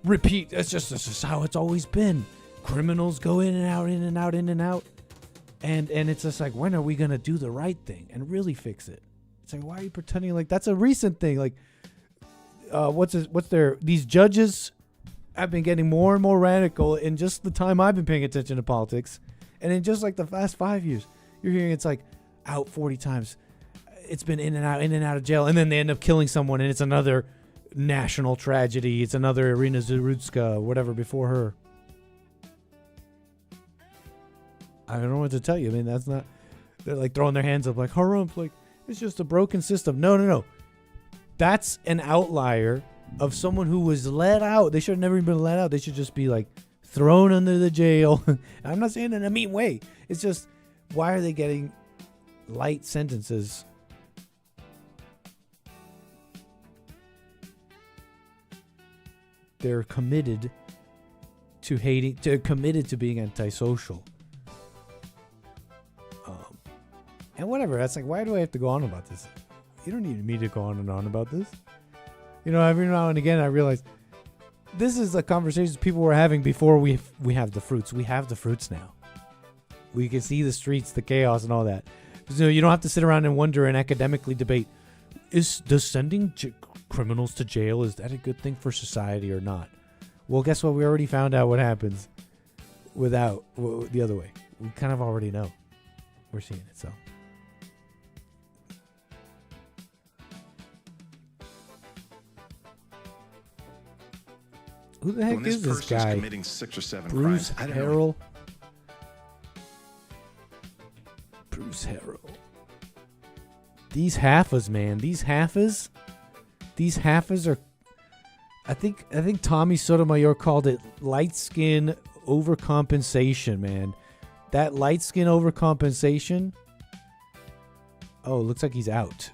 Speaker 1: repeat. This is how it's always been. Criminals go in and out, in and out, in and out. And it's just like, when are we going to do the right thing and really fix it? It's like, why are you pretending like that's a recent thing? Like, these judges have been getting more and more radical in just the time I've been paying attention to politics. And in just like the last 5 years, you're hearing it's like out 40 times. It's been in and out of jail. And then they end up killing someone, and it's another national tragedy. It's another Irina Zarutska, whatever, before her. I don't know what to tell you. I mean, that's not... They're like throwing their hands up like, harumph, like, it's just a broken system. No. That's an outlier of someone who was let out. They should have never even been let out. They should just be like thrown under the jail. I'm not saying in a mean way. It's just, why are they getting light sentences? They're committed to hating, committed to being antisocial. And whatever. That's like, why do I have to go on about this? You don't need me to go on and on about this. You know, every now and again I realize this is the conversations people were having before we have the fruits. We have the fruits now. We can see the streets, the chaos, and all that. So you don't have to sit around and wonder and academically debate, does sending criminals to jail, is that a good thing for society or not? Well, guess what? We already found out what happens without the other way. We kind of already know. We're seeing it, so. Who the heck
Speaker 5: When
Speaker 1: is this
Speaker 5: person's
Speaker 1: guy?
Speaker 5: committing 6 or 7
Speaker 1: Bruce
Speaker 5: crimes, I don't know.
Speaker 1: Harrell. Bruce Harrell. These Haffas, man. These Haffas are. I think Tommy Sotomayor called it light skin overcompensation, man. That light skin overcompensation. Oh, looks like he's out.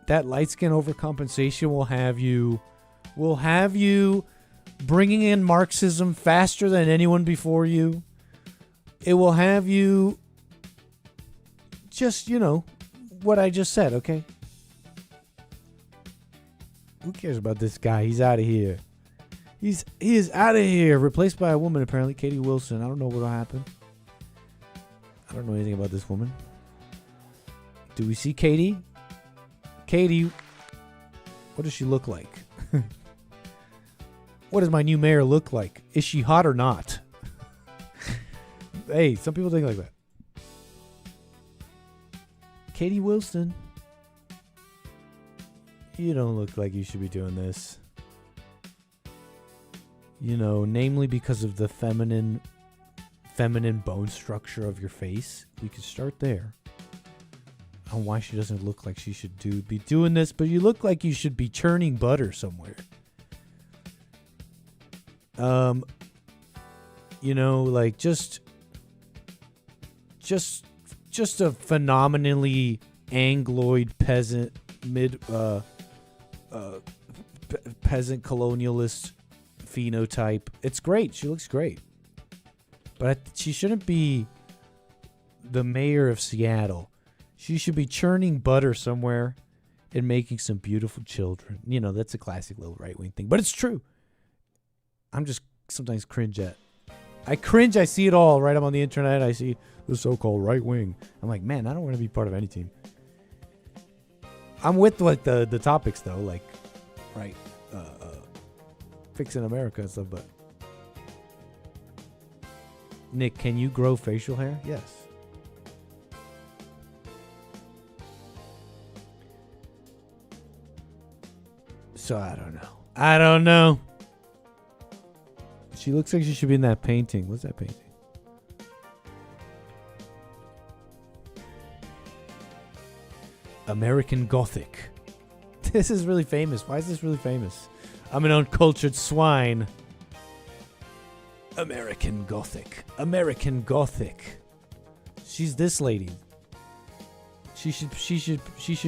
Speaker 1: That light skin overcompensation will have you bringing in Marxism faster than anyone before you. It will have you just, what I just said, okay? Who cares about this guy? He's out of here. He is out of here. Replaced by a woman, apparently, Katie Wilson. I don't know what'll happen. I don't know anything about this woman. Do we see Katie? Katie, what does she look like? What does my new mayor look like? Is she hot or not? Hey, some people think like that. Katie Wilson, you don't look like you should be doing this. Namely because of the feminine bone structure of your face. We could start there. On why she doesn't look like she should be doing this, but you look like you should be churning butter somewhere. Like just a phenomenally Angloid peasant peasant colonialist phenotype. It's great. She looks great. But she shouldn't be the mayor of Seattle. She should be churning butter somewhere and making some beautiful children. That's a classic little right-wing thing. But it's true. I'm just sometimes cringe at. I see it all right up on the internet. I see the so-called right-wing. I'm like, man, I don't want to be part of any team. I'm with like the topics though, like, right, fixing America and stuff, but. Nick, can you grow facial hair? Yes. So I don't know. She looks like she should be in that painting. What's that painting? American Gothic. This is really famous. Why is this really famous? I'm an uncultured swine. American Gothic. American Gothic. She's this lady. She should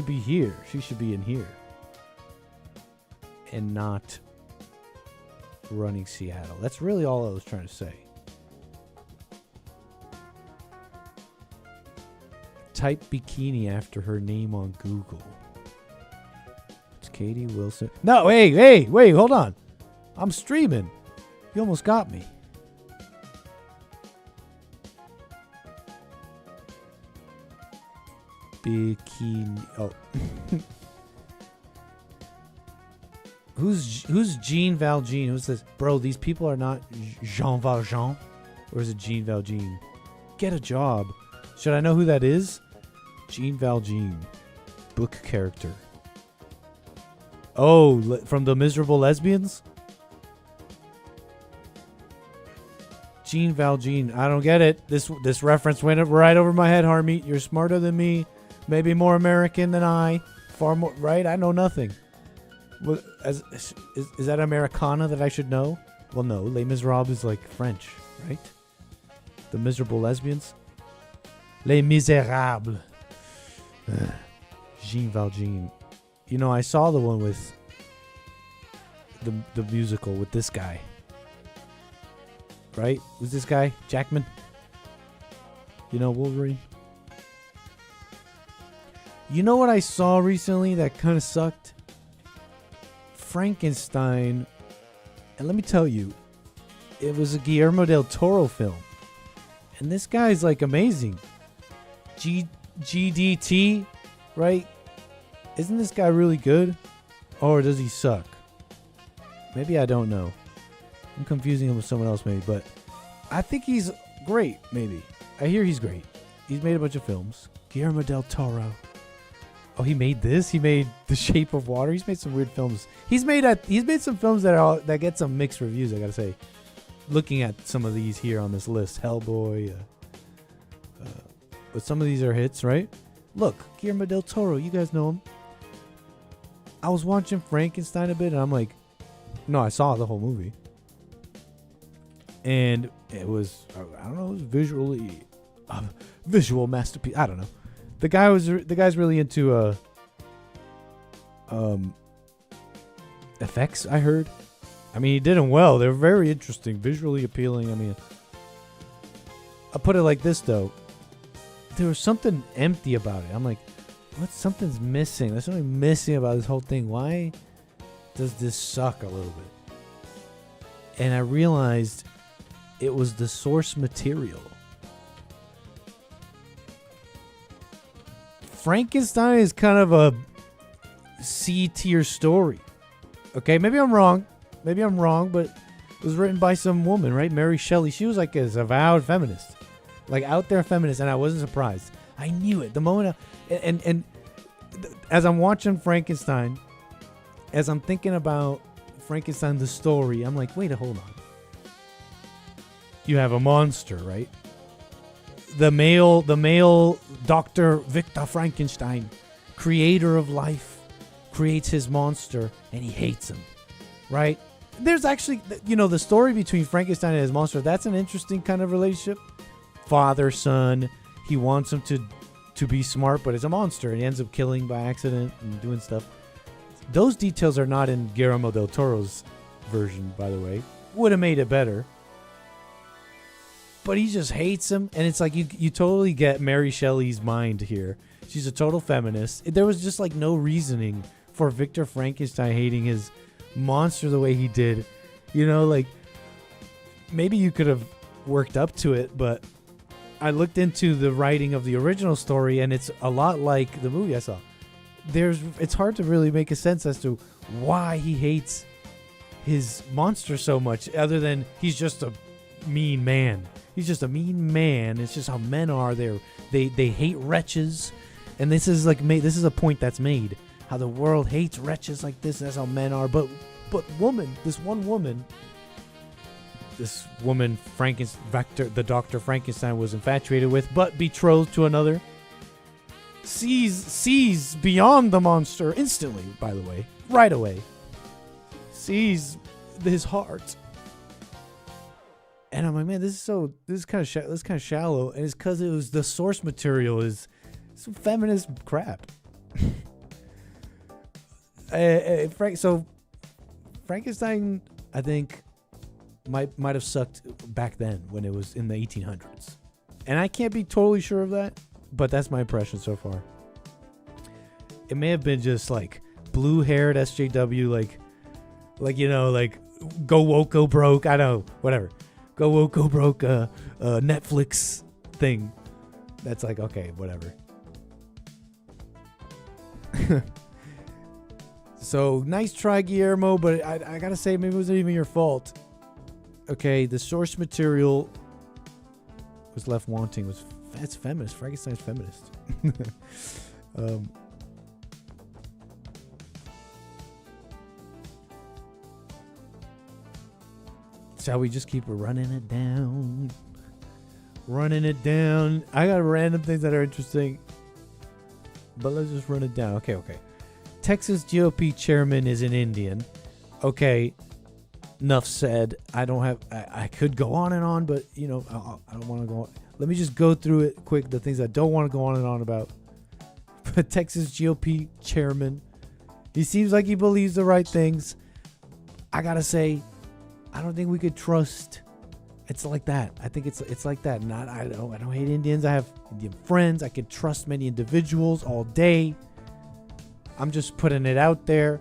Speaker 1: be here. She should be in here. And not running Seattle. That's really all I was trying to say. Type bikini after her name on Google. It's Katie Wilson. No, wait, hold on. I'm streaming. You almost got me. Bikini. Oh. Who's Jean Valjean? Who's this? Bro, these people are not Jean Valjean. Or is it Jean Valjean? Get a job. Should I know who that is? Jean Valjean. Book character. Oh, from The Miserable Lesbians? Jean Valjean. I don't get it. This reference went right over my head, Harmeet. You're smarter than me. Maybe more American than I. Far more, right? I know nothing. Well, is that Americana that I should know? Well, no. Les Miserables is like French, right? The Miserable Lesbians. Les Miserables. Jean Valjean. You know, I saw the one with the musical with this guy. Right? Was this guy Jackman? You know, Wolverine. You know what I saw recently that kind of sucked? Frankenstein. And let me tell you, it was a Guillermo del Toro film. And this guy's like amazing. GDT, right? Isn't this guy really good? Or does he suck? Maybe I don't know. I'm confusing him with someone else maybe, but I think he's great, maybe. I hear he's great. He's made a bunch of films. Guillermo del Toro. Oh, he made this? He made The Shape of Water? He's made some weird films. He's made some films that get some mixed reviews, I gotta say. Looking at some of these here on this list. Hellboy. But some of these are hits, right? Look, Guillermo del Toro. You guys know him. I was watching Frankenstein a bit, and I'm like... No, I saw the whole movie. And it was... I don't know, it was visually... visual masterpiece. I don't know. The guy's really into effects, I heard. I mean, he did them well. They're very interesting, visually appealing. I mean, I'll put it like this though. There was something empty about it. I'm like, something's missing. There's something missing about this whole thing. Why does this suck a little bit? And I realized it was the source material. Frankenstein is kind of a C-tier story. Okay, maybe I'm wrong, but it was written by some woman, right? Mary Shelley. She was like a avowed feminist, like out there feminist, and I wasn't surprised. I knew it the moment. As I'm watching Frankenstein, as I'm thinking about Frankenstein the story, I'm like, wait, hold on. You have a monster, right? The male Dr. Victor Frankenstein, creator of life, creates his monster and he hates him, right? There's actually, the story between Frankenstein and his monster, that's an interesting kind of relationship. Father, son, he wants him to be smart, but it's a monster and he ends up killing by accident and doing stuff. Those details are not in Guillermo del Toro's version, by the way. Would have made it better. But he just hates him, and it's like you totally get Mary Shelley's mind here. She's a total feminist. There was just like no reasoning for Victor Frankenstein hating his monster the way he did. Like maybe you could have worked up to it, but I looked into the writing of the original story, and it's a lot like the movie I saw. It's hard to really make a sense as to why he hates his monster so much, other than he's just a mean man. He's just a mean man. It's just how men are. They hate wretches, and this is a point that's made. How the world hates wretches like this. That's how men are. But this woman, Frankenstein, the Dr. Frankenstein was infatuated with, but betrothed to another, sees beyond the monster instantly. By the way, right away, sees his heart. And I'm like, man, this is kind of shallow, and it's because it was the source material is some feminist crap. So Frankenstein, I think, might have sucked back then when it was in the 1800s, and I can't be totally sure of that, but that's my impression so far. It may have been just like blue-haired SJW, like go woke, go broke. I know, whatever. Go woke, go broke, Netflix thing. That's like, okay, whatever. So, nice try, Guillermo, but I gotta say, maybe it wasn't even your fault. Okay, the source material was left wanting. It's feminist. Frankenstein's feminist. Shall we just keep running it down? Running it down. I got random things that are interesting, but let's just run it down. Okay. Texas GOP chairman is an Indian. Okay, enough said. I could go on and on, but I don't want to go on. Let me just go through it quick. The things I don't want to go on and on about. But Texas GOP chairman, he seems like he believes the right things. I gotta say, I don't think we could trust. It's like that. I think it's like that. I don't hate Indians. I have Indian friends. I can trust many individuals all day. I'm just putting it out there.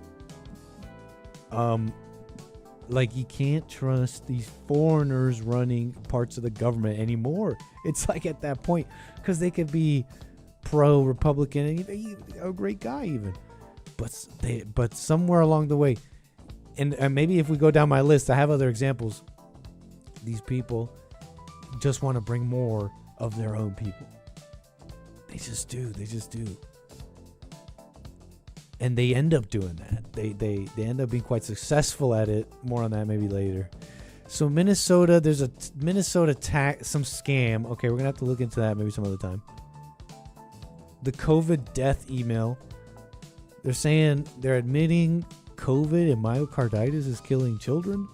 Speaker 1: Like you can't trust these foreigners running parts of the government anymore. It's like at that point, because they could be pro-Republican and a great guy even, but somewhere along the way, and maybe if we go down my list, I have other examples. These people just want to bring more of their own people. They just do. And they end up doing that. They end up being quite successful at it. More on that maybe later. So Minnesota, there's a Minnesota some scam. Okay, we're going to have to look into that maybe some other time. The COVID death email. They're saying they're admitting COVID and myocarditis is killing children.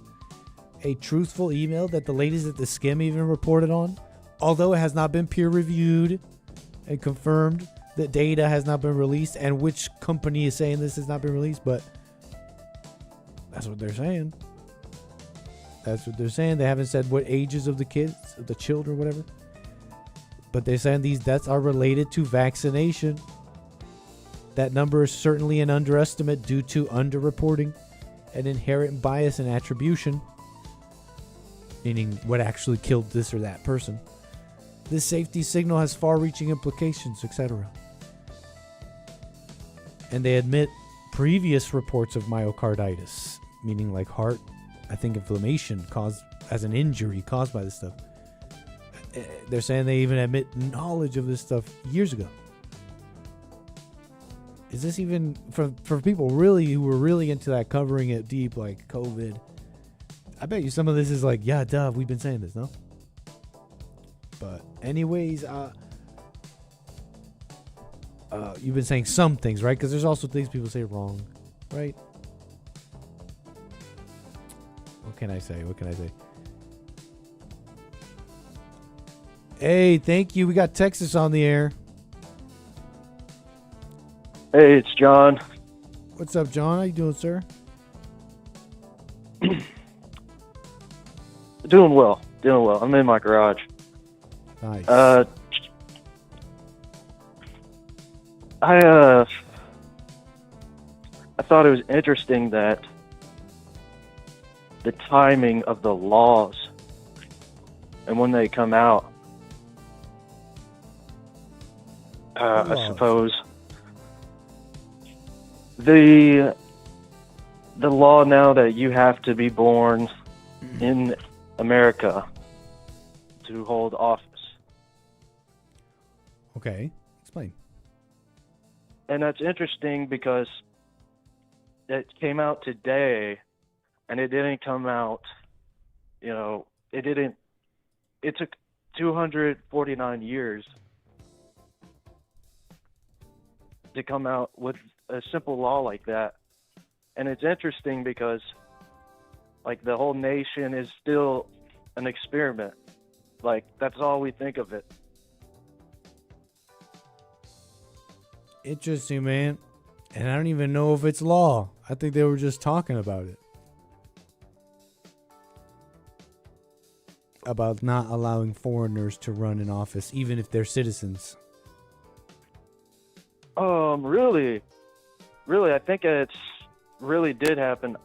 Speaker 1: A truthful email that the ladies at the Skim even reported on. Although it has not been peer reviewed and confirmed, the data has not been released, and which company is saying this has not been released, but that's what they're saying. That's what they're saying. They haven't said what ages of the kids, of the children, whatever. But they're saying these deaths are related to vaccination. That number is certainly an underestimate due to underreporting and inherent bias and attribution, meaning what actually killed this or that person. This safety signal has far-reaching implications, etc. And they admit previous reports of myocarditis, meaning like heart, I think inflammation caused as an injury caused by this stuff. They're saying they even admit knowledge of this stuff years ago. Is this even for people really who were really into that, covering it deep like COVID? I bet you some of this is like, yeah, duh, we've been saying this, no? But anyways, you've been saying some things, right? Because there's also things people say wrong, right? What can I say? Hey, thank you. We got Texas on the air.
Speaker 6: Hey, it's John.
Speaker 1: What's up, John? How you doing, sir?
Speaker 6: Doing well. I'm in my garage.
Speaker 1: Nice.
Speaker 6: I thought it was interesting that the timing of the laws and when they come out. I suppose the law now that you have to be born in America to hold office.
Speaker 1: Okay, explain.
Speaker 6: And that's interesting because it came out today, and it didn't come out, it took 249 years to come out with a simple law like that. And it's interesting because like the whole nation is still an experiment. Like that's all we think of it.
Speaker 1: Interesting, man. And I don't even know if it's law. I think they were just talking about it. About not allowing foreigners to run in office, even if they're citizens. Really, I think it's really did happen.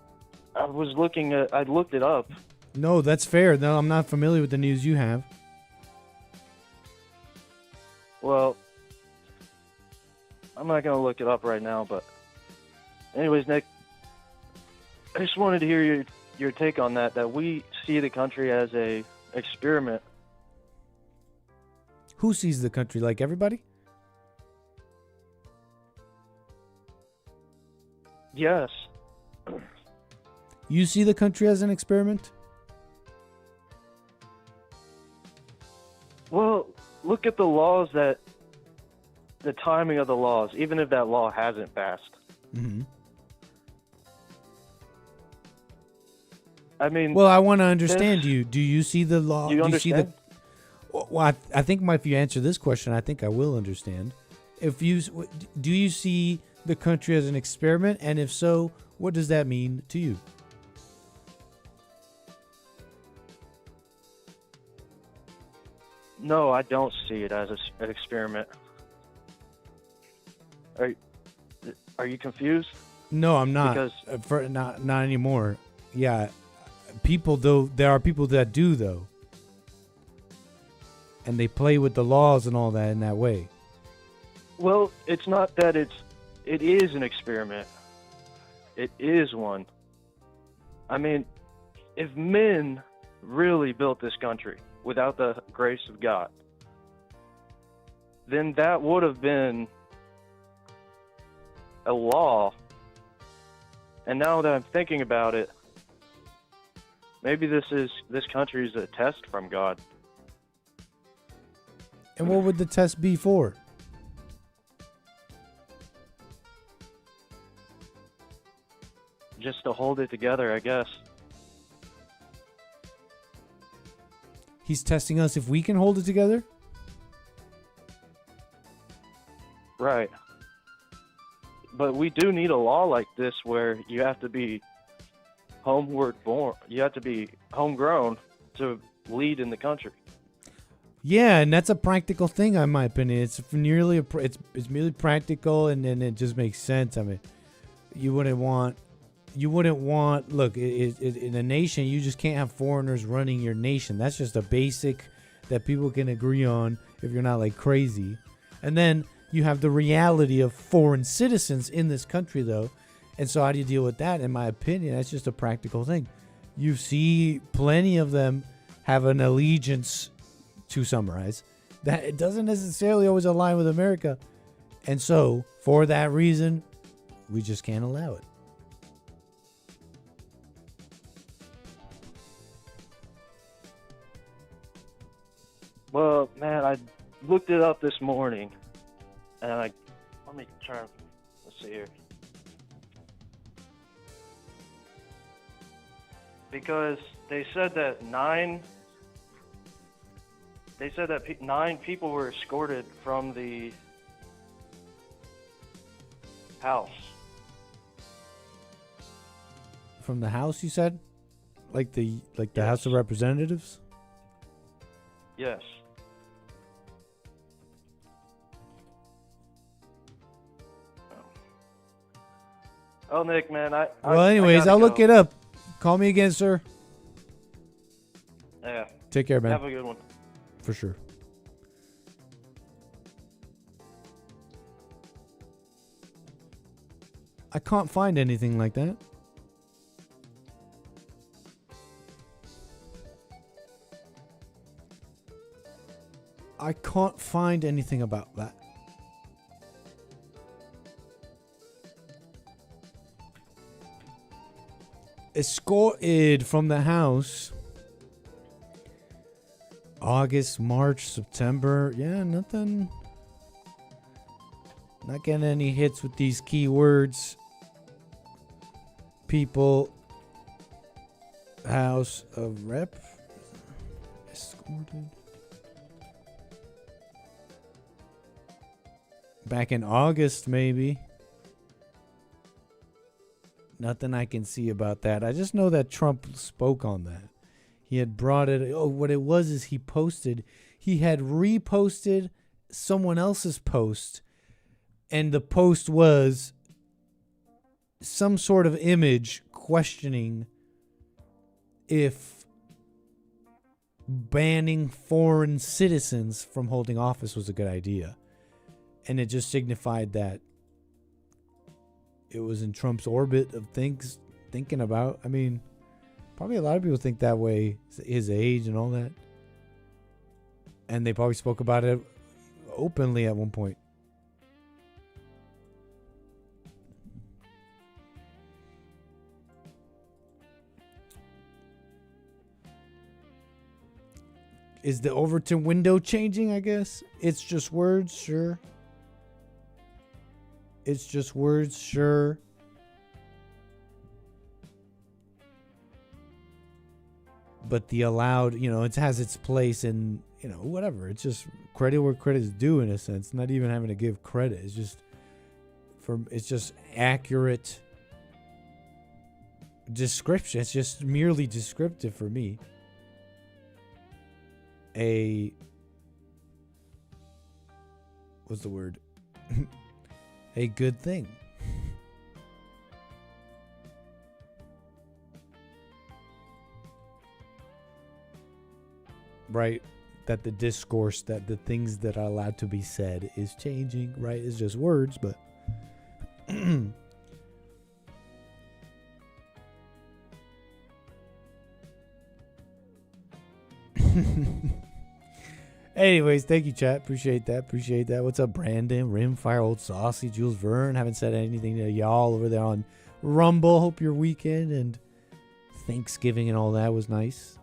Speaker 1: I looked it up. No, that's fair. No, I'm not familiar with the news you have.
Speaker 6: Well, I'm not going to look it up right now, but anyways, Nick, I just wanted to hear your take on that we see the country as a experiment.
Speaker 1: Who sees the country? Like everybody?
Speaker 6: Yes.
Speaker 1: You see the country as an experiment?
Speaker 6: Well, look at the laws the timing of the laws, even if that law hasn't passed.
Speaker 1: Mm-hmm.
Speaker 6: I mean,
Speaker 1: Well, I want to understand you. Do you see the law?
Speaker 6: do you
Speaker 1: see the?
Speaker 6: understand?
Speaker 1: Well, I think if you answer this question, I think I will understand. If you do, you see the country as an experiment, and if so, what does that mean to you?
Speaker 6: No, I don't see it as an experiment. Are you confused?
Speaker 1: No, I'm not.
Speaker 6: Because
Speaker 1: Not anymore. Yeah, people though. There are people that do though, and they play with the laws and all that in that way.
Speaker 6: well, it's not that it is an experiment. It is one. I mean, if men really built this country without the grace of God, then that would have been a law. And now that I'm thinking about it, maybe this country is a test from God.
Speaker 1: And what would the test be for?
Speaker 6: Just to hold it together, I guess.
Speaker 1: He's testing us if we can hold it together.
Speaker 6: Right. But we do need a law like this where you have to be homeward born. You have to be homegrown to lead in the country.
Speaker 1: Yeah, and that's a practical thing, in my opinion. It's nearly it's merely practical, and then it just makes sense. I mean, you wouldn't want. Look, in a nation, you just can't have foreigners running your nation. That's just a basic that people can agree on if you're not like crazy. And then you have the reality of foreign citizens in this country, though. And so how do you deal with that? In my opinion, that's just a practical thing. You see plenty of them have an allegiance, to summarize, that it doesn't necessarily always align with America. And so, for that reason, we just can't allow it.
Speaker 6: Well, man, I looked it up this morning, and let me turn. Let's see here. Because they said that nine people were escorted from the house.
Speaker 1: From the House, you said? Like the
Speaker 6: Yes.
Speaker 1: House of Representatives?
Speaker 6: Yes. Oh, Nick, man,
Speaker 1: Well, anyways, I'll look it up. Call me again, sir.
Speaker 6: Yeah.
Speaker 1: Take care, man.
Speaker 6: Have a good one.
Speaker 1: For sure. I can't find anything like that. I can't find anything about that. Escorted from the house. August, March, September. Yeah, nothing. Not getting any hits with these keywords. People. House of Rep. Escorted. Back in August, maybe. Nothing I can see about that. I just know that Trump spoke on that. He had brought it. Oh, what it was is he had reposted someone else's post, and the post was some sort of image questioning if banning foreign citizens from holding office was a good idea. And it just signified that it was in Trump's orbit of thinking about. I mean, probably a lot of people think that way, his age and all that. And they probably spoke about it openly at one point. Is the Overton window changing, I guess? It's just words, sure. It's just words, sure. but the allowed, it has its place in, whatever. It's just credit where credit is due in a sense. Not even having to give credit. It's just accurate description. It's just merely descriptive for me. What's the word? A good thing. Right? That the discourse, that the things that are allowed to be said is changing, right? It's just words, but anyways, thank you, chat. Appreciate that. What's up, Brandon, Rimfire, Old Saucy, Jules Verne? Haven't said anything to y'all over there on Rumble. Hope your weekend and Thanksgiving and all that was nice.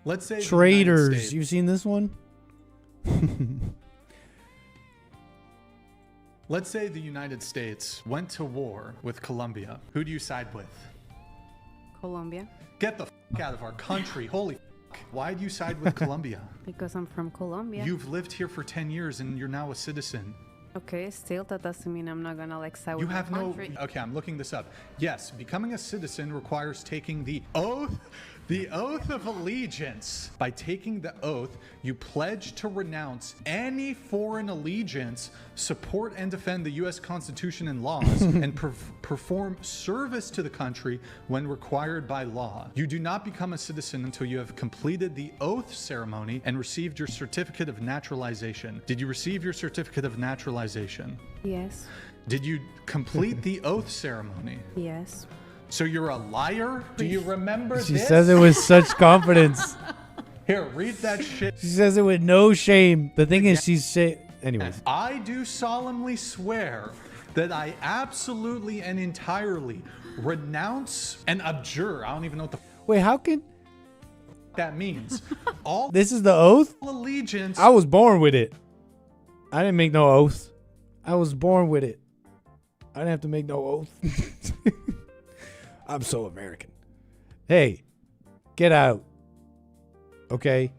Speaker 7: Let's say
Speaker 1: Traitors. You've seen this one?
Speaker 7: Let's say the United States went to war with Colombia. Who do you side with?
Speaker 8: Colombia.
Speaker 7: Get the fuck out of our country. Holy fuck. Why do you side with Colombia?
Speaker 8: Because I'm from Colombia.
Speaker 7: You've lived here for 10 years and you're now a citizen.
Speaker 8: Okay, still that doesn't mean I'm not gonna side
Speaker 7: You
Speaker 8: with
Speaker 7: have
Speaker 8: my
Speaker 7: no...
Speaker 8: country.
Speaker 7: Okay, I'm looking this up. Yes, becoming a citizen requires taking the oath of allegiance. By taking the oath, you pledge to renounce any foreign allegiance, support and defend the U.S. Constitution and laws, and perform service to the country when required by law. You do not become a citizen until you have completed the oath ceremony and received your certificate of naturalization. Did you receive your certificate of naturalization?
Speaker 8: Yes.
Speaker 7: Did you complete the oath ceremony?
Speaker 8: Yes.
Speaker 7: So you're a liar? Do you remember
Speaker 1: She
Speaker 7: this?
Speaker 1: says it with such confidence.
Speaker 7: Here, read that shit.
Speaker 1: She says it with no shame. The thing is, anyways.
Speaker 7: I do solemnly swear that I absolutely and entirely renounce and abjure. I don't even know what the
Speaker 1: Wait, how can...
Speaker 7: that means. All
Speaker 1: This is the oath?
Speaker 7: allegiance.
Speaker 1: I was born with it. I didn't make no oath. I was born with it. I didn't have to make no oath. I'm so American. Hey, get out. Okay?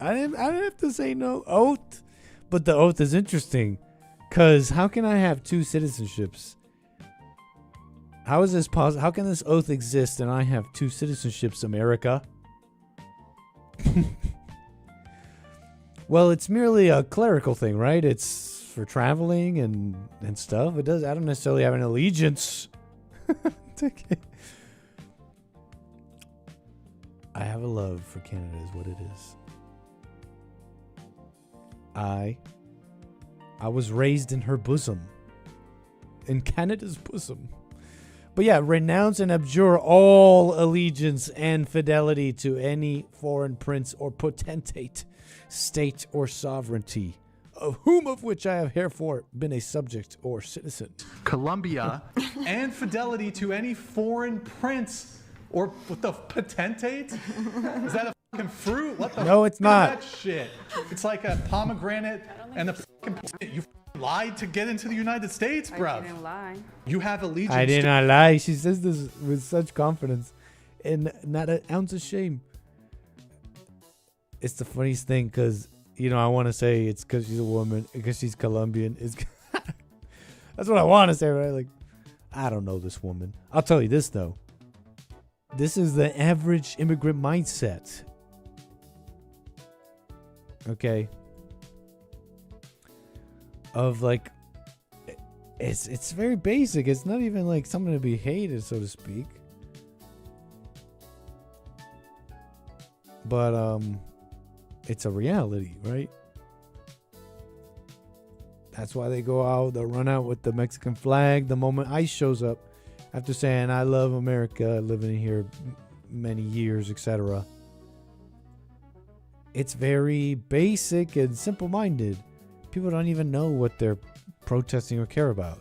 Speaker 1: I didn't have to say no oath. But the oath is interesting. Because how can I have two citizenships? How is this possible? How can this oath exist and I have two citizenships, America? Well, it's merely a clerical thing, right? It's for traveling and stuff. It does. I don't necessarily have an allegiance. Okay. I have a love for Canada, is what it is. I was raised in her bosom, in Canada's bosom. But yeah, renounce and abjure all allegiance and fidelity to any foreign prince or potentate, state or sovereignty, of whom of which I have herefore been a subject or citizen.
Speaker 7: Colombia and fidelity to any foreign prince or what the potentate? Is that a fucking fruit? What the
Speaker 1: No, it's
Speaker 7: fuck
Speaker 1: not.
Speaker 7: is that shit? It's like a pomegranate and a fucking you lied to get into the United States,
Speaker 8: I
Speaker 7: bruv.
Speaker 8: didn't lie.
Speaker 7: You have allegiance
Speaker 1: I did
Speaker 7: to
Speaker 1: not lie. She says this with such confidence and not an ounce of shame. It's the funniest thing because, I want to say it's because she's a woman, because she's Colombian. That's what I want to say, right? Like, I don't know this woman. I'll tell you this, though. This is the average immigrant mindset. Okay? Of like, it's very basic. It's not even like something to be hated, so to speak. But it's a reality, right? That's why they go out. They'll run out with the Mexican flag the moment ICE shows up, after saying, "I love America, living here many years, etc." It's very basic and simple-minded. People don't even know what they're protesting or care about.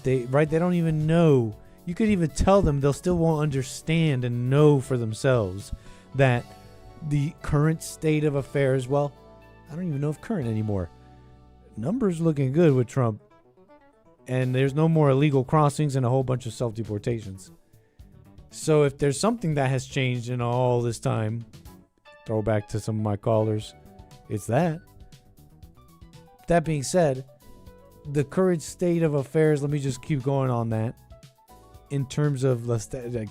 Speaker 1: They don't even know. You could even tell them, they'll still won't understand and know for themselves that the current state of affairs, well, I don't even know if current anymore. Numbers looking good with Trump. And there's no more illegal crossings and a whole bunch of self-deportations. So if there's something that has changed in all this time, throw back to some of my callers, it's that. That being said, the current state of affairs, let me just keep going on that, in terms of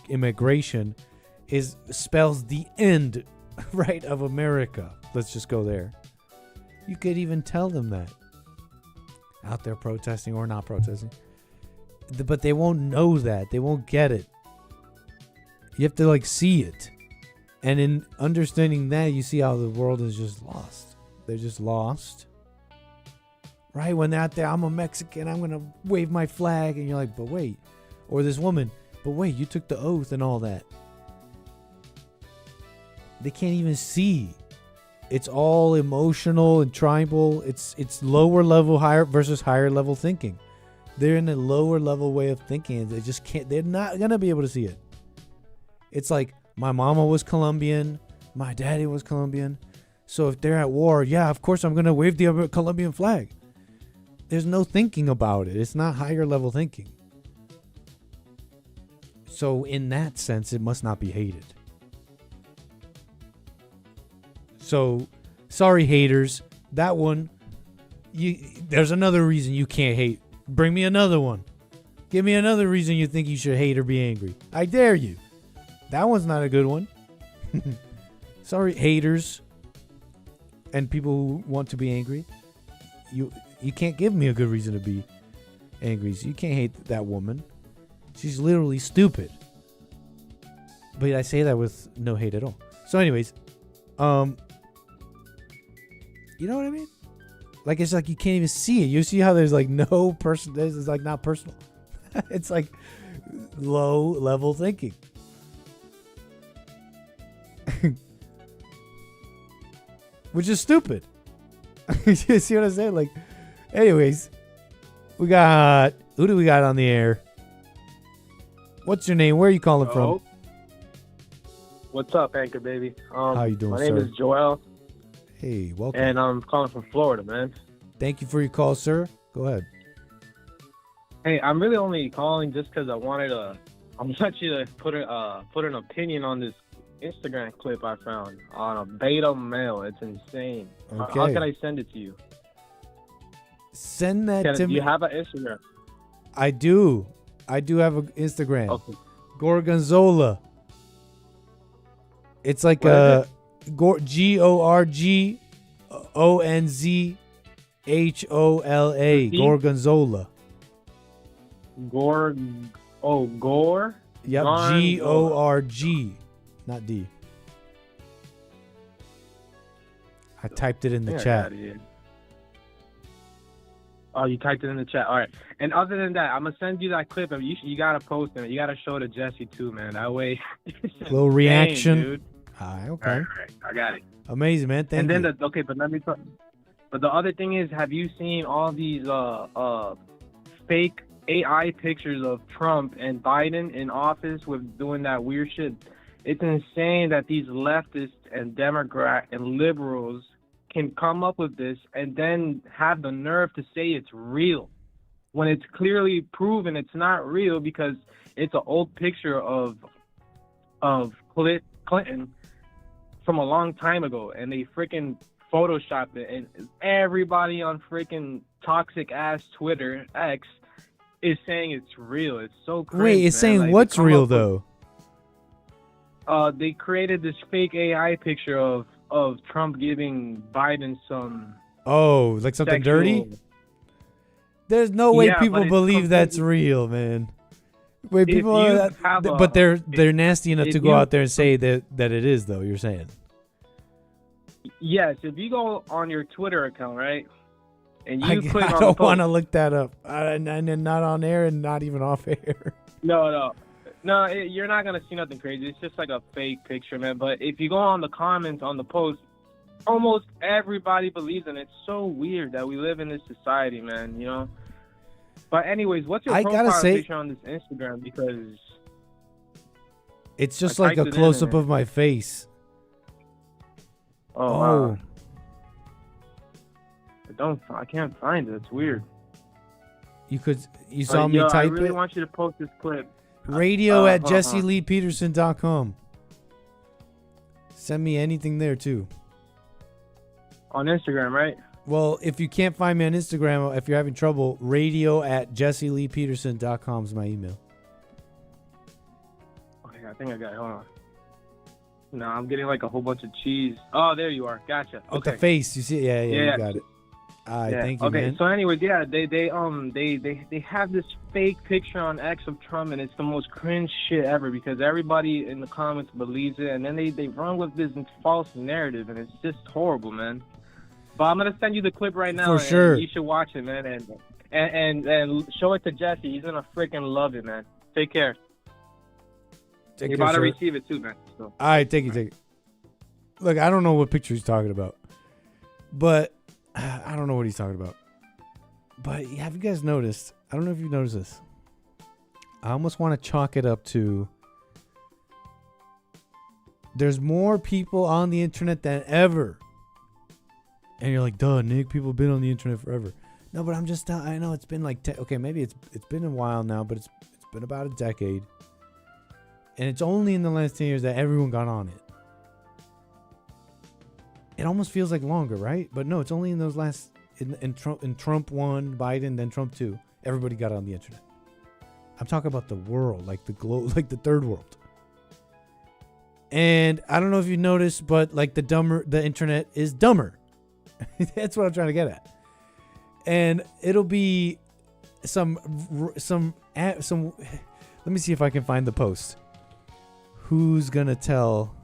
Speaker 1: immigration, spells the end, right, of America. Let's just go there. You could even tell them that. Out there protesting or not protesting. But they won't know that. They won't get it. You have to see it. And in understanding that, you see how the world is just lost. They're just lost. Right? When they're out there, I'm a Mexican, I'm going to wave my flag. And you're like, but wait. Or this woman, but wait, you took the oath and all that. They can't even see. It's all emotional and tribal. It's lower level, higher versus higher level thinking. They're in a lower level way of thinking. They just can't. They're not gonna be able to see it. It's like my mama was Colombian, my daddy was Colombian. So if they're at war, yeah, of course I'm gonna wave the Colombian flag. There's no thinking about it. It's not higher level thinking. So in that sense, it must not be hated. So, sorry haters, that one, there's another reason you can't hate. Bring me another one. Give me another reason you think you should hate or be angry. I dare you. That one's not a good one. Sorry haters and people who want to be angry. You can't give me a good reason to be angry. So you can't hate that woman. She's literally stupid. But I say that with no hate at all. So anyways, you know what I mean? It's like you can't even see it. You see how there's no person. This is not personal. It's low level thinking. Which is stupid. You see what I'm saying? Anyways, who do we got on the air? What's your name? Where are you calling from?
Speaker 9: What's up, Anchor Baby?
Speaker 1: How you doing,
Speaker 9: my name
Speaker 1: sir?
Speaker 9: is Joel.
Speaker 1: Hey, welcome.
Speaker 9: And I'm calling from Florida, man.
Speaker 1: Thank you for your call, sir. Go ahead.
Speaker 9: Hey, I'm really only calling just because I want you to put an opinion on this Instagram clip I found on a beta male. It's insane.
Speaker 1: Okay.
Speaker 9: How can I send it to you?
Speaker 1: Send that to me.
Speaker 9: You have an Instagram?
Speaker 1: I do. I do have an Instagram.
Speaker 9: Okay.
Speaker 1: Gorgonzola. It's like GORGONZHOLA. Gorgonzola.
Speaker 9: Gore.
Speaker 1: Yep. GORG. Not D. I typed it in the chat.
Speaker 9: Oh, you typed it in the chat. All right. And other than that, I'm gonna send you that clip, and you gotta post it. You gotta show it to Jesse too, man. That way.
Speaker 1: Little reaction.
Speaker 9: Dude.
Speaker 1: Okay.
Speaker 9: All right. I got it.
Speaker 1: Amazing, man. Thank you.
Speaker 9: And then but let me talk. But the other thing is, have you seen all these fake AI pictures of Trump and Biden in office with doing that weird shit? It's insane that these leftists and Democrats and liberals can come up with this and then have the nerve to say it's real when it's clearly proven it's not real because it's an old picture of Clinton from a long time ago, and they freaking photoshopped it, and everybody on freaking toxic ass Twitter X is saying it's real. It's so crazy.
Speaker 1: Wait, it's saying what's real though?
Speaker 9: They created this fake AI picture of Trump giving Biden some.
Speaker 1: Oh, like something dirty? There's no way people believe that's real, man. Wait, people are but they're nasty enough to go out there and say that it is, though. You're saying.
Speaker 9: Yes, if you go on your Twitter account, right, and
Speaker 1: I
Speaker 9: you click on the
Speaker 1: don't
Speaker 9: post,
Speaker 1: want to look that up. And not on air and not even off air.
Speaker 9: no, you're not gonna see nothing crazy. It's just like a fake picture, man. But if you go on the comments on the post, almost everybody believes in it. It's so weird that we live in this society, man. You know. But anyways, what's your
Speaker 1: I gotta
Speaker 9: profile
Speaker 1: say-
Speaker 9: picture on this Instagram? Because
Speaker 1: It's just
Speaker 9: I
Speaker 1: like a
Speaker 9: typed it in
Speaker 1: close up
Speaker 9: and-
Speaker 1: of my face.
Speaker 9: wow. I can't find it. It's weird.
Speaker 1: You saw me
Speaker 9: I
Speaker 1: type
Speaker 9: really
Speaker 1: it.
Speaker 9: want you to post this clip.
Speaker 1: Radio at
Speaker 9: hold on.
Speaker 1: JesseLeePeterson.com. Send me anything there too.
Speaker 9: On Instagram, right?
Speaker 1: Well, if you can't find me on Instagram, if you're having trouble, radio at JesseLeePeterson.com is my email.
Speaker 9: Okay, I think I got it. Hold on. No, I'm getting like a whole bunch of cheese. Oh, there you are. Gotcha.
Speaker 1: With
Speaker 9: Okay.
Speaker 1: the face, you see? Yeah,
Speaker 9: Yeah.
Speaker 1: you got it. All right,
Speaker 9: Yeah.
Speaker 1: thank you,
Speaker 9: Okay,
Speaker 1: man.
Speaker 9: so anyways, yeah, they have this fake picture on X of Trump, and it's the most cringe shit ever because everybody in the comments believes it, and then they run with this false narrative, and it's just horrible, man. But I'm gonna send you the clip right now.
Speaker 1: For
Speaker 9: and
Speaker 1: sure.
Speaker 9: You should watch it, man, and show it to Jesse. He's gonna freaking love it, man. Take care.
Speaker 1: Take
Speaker 9: You're
Speaker 1: care,
Speaker 9: about to
Speaker 1: sir.
Speaker 9: receive it too, man. So.
Speaker 1: All right, take it. Look, I don't know what picture he's talking about, but I don't know what he's talking about. But have you guys noticed? I don't know if you've noticed this. I almost want to chalk it up to there's more people on the internet than ever. And you're like, duh, Nick, people have been on the internet forever. No, but I know it's been like, okay, maybe it's been a while now, but it's been about a decade. And it's only in the last 10 years that everyone got on it. It almost feels like longer, right? But no, it's only in those last in Trump 1, Biden, then Trump 2. Everybody got on the internet. I'm talking about the world, like the globe, like the third world. And I don't know if you noticed, but like the internet is dumber. That's what I'm trying to get at. And it'll be some. Let me see if I can find the post. Who's gonna tell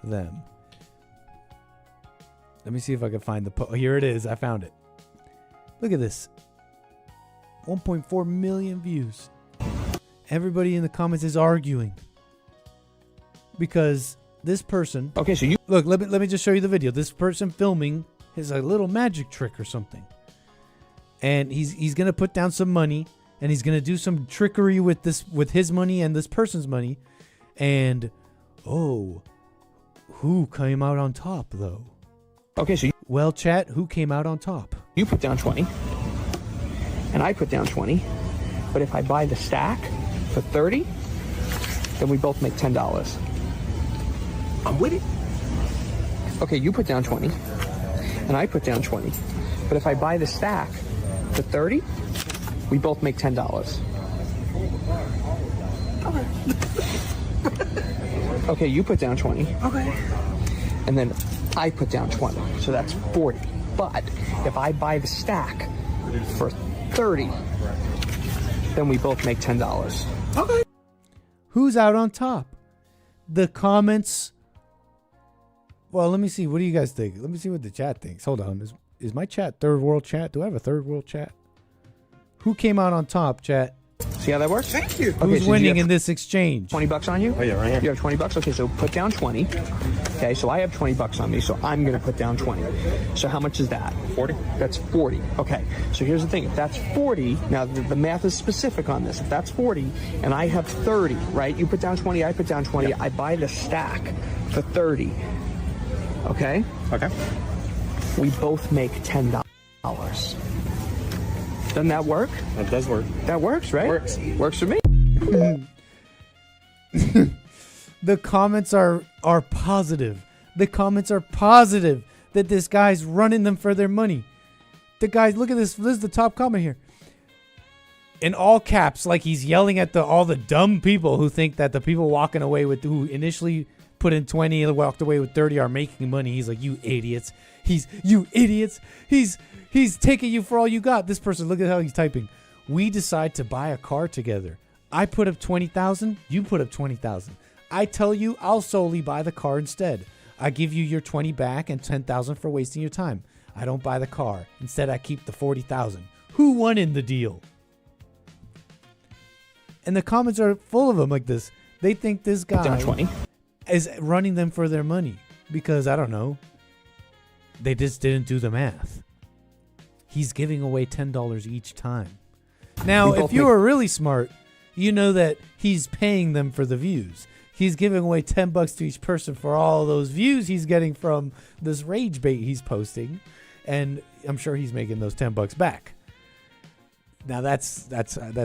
Speaker 1: them? Let me see if I can find the post. Here it is. I found it. Look at this. 1.4 million views. Everybody in the comments is arguing because this person.
Speaker 10: Okay, so you
Speaker 1: look. Let me just show you the video. This person filming is a little magic trick or something, and he's gonna put down some money and he's gonna do some trickery with his money and this person's money, and who came out on top though?
Speaker 10: Okay, so
Speaker 1: well, chat, who came out on top?
Speaker 10: You put down 20, and I put down 20. But if I buy the stack for 30, then we both make $10. I'm with it. Okay, you put down 20, and I put down 20. But if I buy the stack for 30, we both make $10. Okay, you put down 20.
Speaker 11: Okay.
Speaker 10: And then I put down 20, so that's 40. But if I buy the stack for 30, then we both make $10.
Speaker 11: Okay.
Speaker 1: Who's out on top? The comments. Well, let me see. What do you guys think? Let me see what the chat thinks. Hold on. Is my chat third world chat? Do I have a third world chat? Who came out on top, chat?
Speaker 10: See how that works?
Speaker 11: Thank you.
Speaker 1: Who's winning in this exchange?
Speaker 10: 20 bucks on you?
Speaker 11: Oh, yeah, right here.
Speaker 10: You have 20 bucks? Okay, so put down 20. Okay, so I have 20 bucks on me, so I'm going to put down 20. So how much is that?
Speaker 11: 40.
Speaker 10: That's 40. Okay, so here's the thing. If that's 40, now the math is specific on this. If that's 40 and I have 30, right? You put down 20, I put down 20. Yep. I buy the stack for 30. Okay?
Speaker 11: Okay.
Speaker 10: We both make $10. Doesn't that work?
Speaker 11: That does work.
Speaker 10: That works, right?
Speaker 11: Works.
Speaker 10: Works for me.
Speaker 1: The comments are positive. The comments are positive that this guy's running them for their money. The guys, look at this. This is the top comment here. In all caps, like he's yelling at all the dumb people who think that the people walking away with who initially put in 20 and walked away with 30 are making money. He's like, you idiots. You idiots. He's taking you for all you got. This person, look at how he's typing. We decide to buy a car together. I put up 20,000. You put up 20,000. I tell you, I'll solely buy the car instead. I give you your 20 back and 10,000 for wasting your time. I don't buy the car. Instead, I keep the 40,000. Who won in the deal? And the comments are full of them like this. They think this guy
Speaker 10: Down 20.
Speaker 1: is running them for their money because, I don't know, they just didn't do the math. He's giving away $10 each time. Now, if you are really smart, you know that he's paying them for the views. He's giving away $10 to each person for all those views he's getting from this rage bait he's posting, and I'm sure he's making those $10 back. Now that's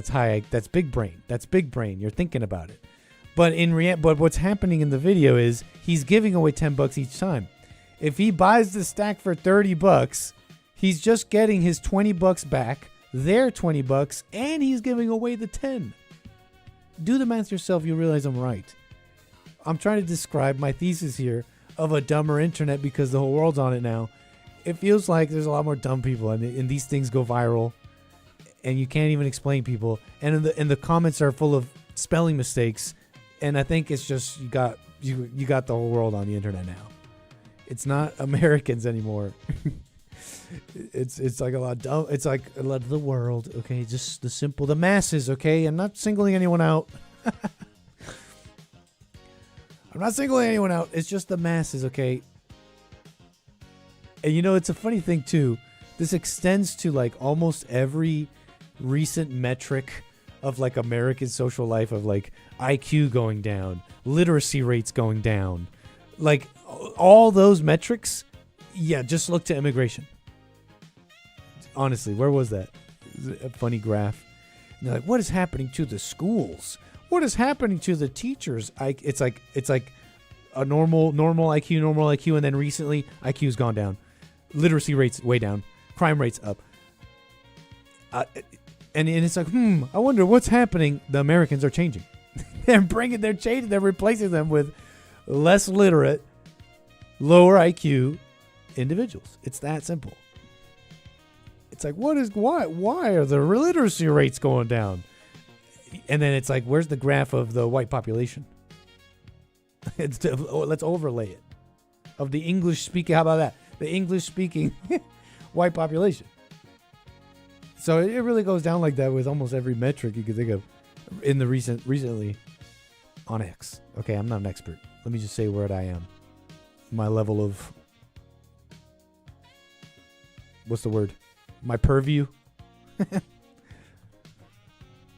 Speaker 1: high. That's big brain. That's big brain. You're thinking about it. But but what's happening in the video is he's giving away $10 each time. If he buys the stack for $30, he's just getting his $20 back, their $20, and he's giving away the 10. Do the math yourself. You'll realize I'm right. I'm trying to describe my thesis here of a dumber internet because the whole world's on it now. It feels like there's a lot more dumb people, and these things go viral, and you can't even explain people. And the comments are full of spelling mistakes, and I think it's just you got the whole world on the internet now. It's not Americans anymore. It's like a lot of dumb. It's like a lot of the world. Okay, just the masses. Okay, I'm not singling anyone out. I'm not singling anyone out. It's just the masses. Okay. And it's a funny thing too. This extends to like almost every recent metric of like American social life, of like IQ going down, literacy rates going down, like all those metrics. Yeah, just look to immigration. Honestly, where was that? A funny graph. And they're like, what is happening to the schools? What is happening to the teachers? It's like a normal IQ, and then recently IQ's gone down, literacy rates way down, crime rates up. And it's like, I wonder what's happening. The Americans are changing. They're replacing them with less literate, lower IQ individuals. It's that simple. It's like, why are the literacy rates going down? And then it's like, where's the graph of the white population? Let's overlay it. Of the English speaking, how about that? The English speaking white population. So it really goes down like that with almost every metric you could think of in the recently on X. Okay, I'm not an expert. Let me just say where I am. My level of, what's the word? My purview.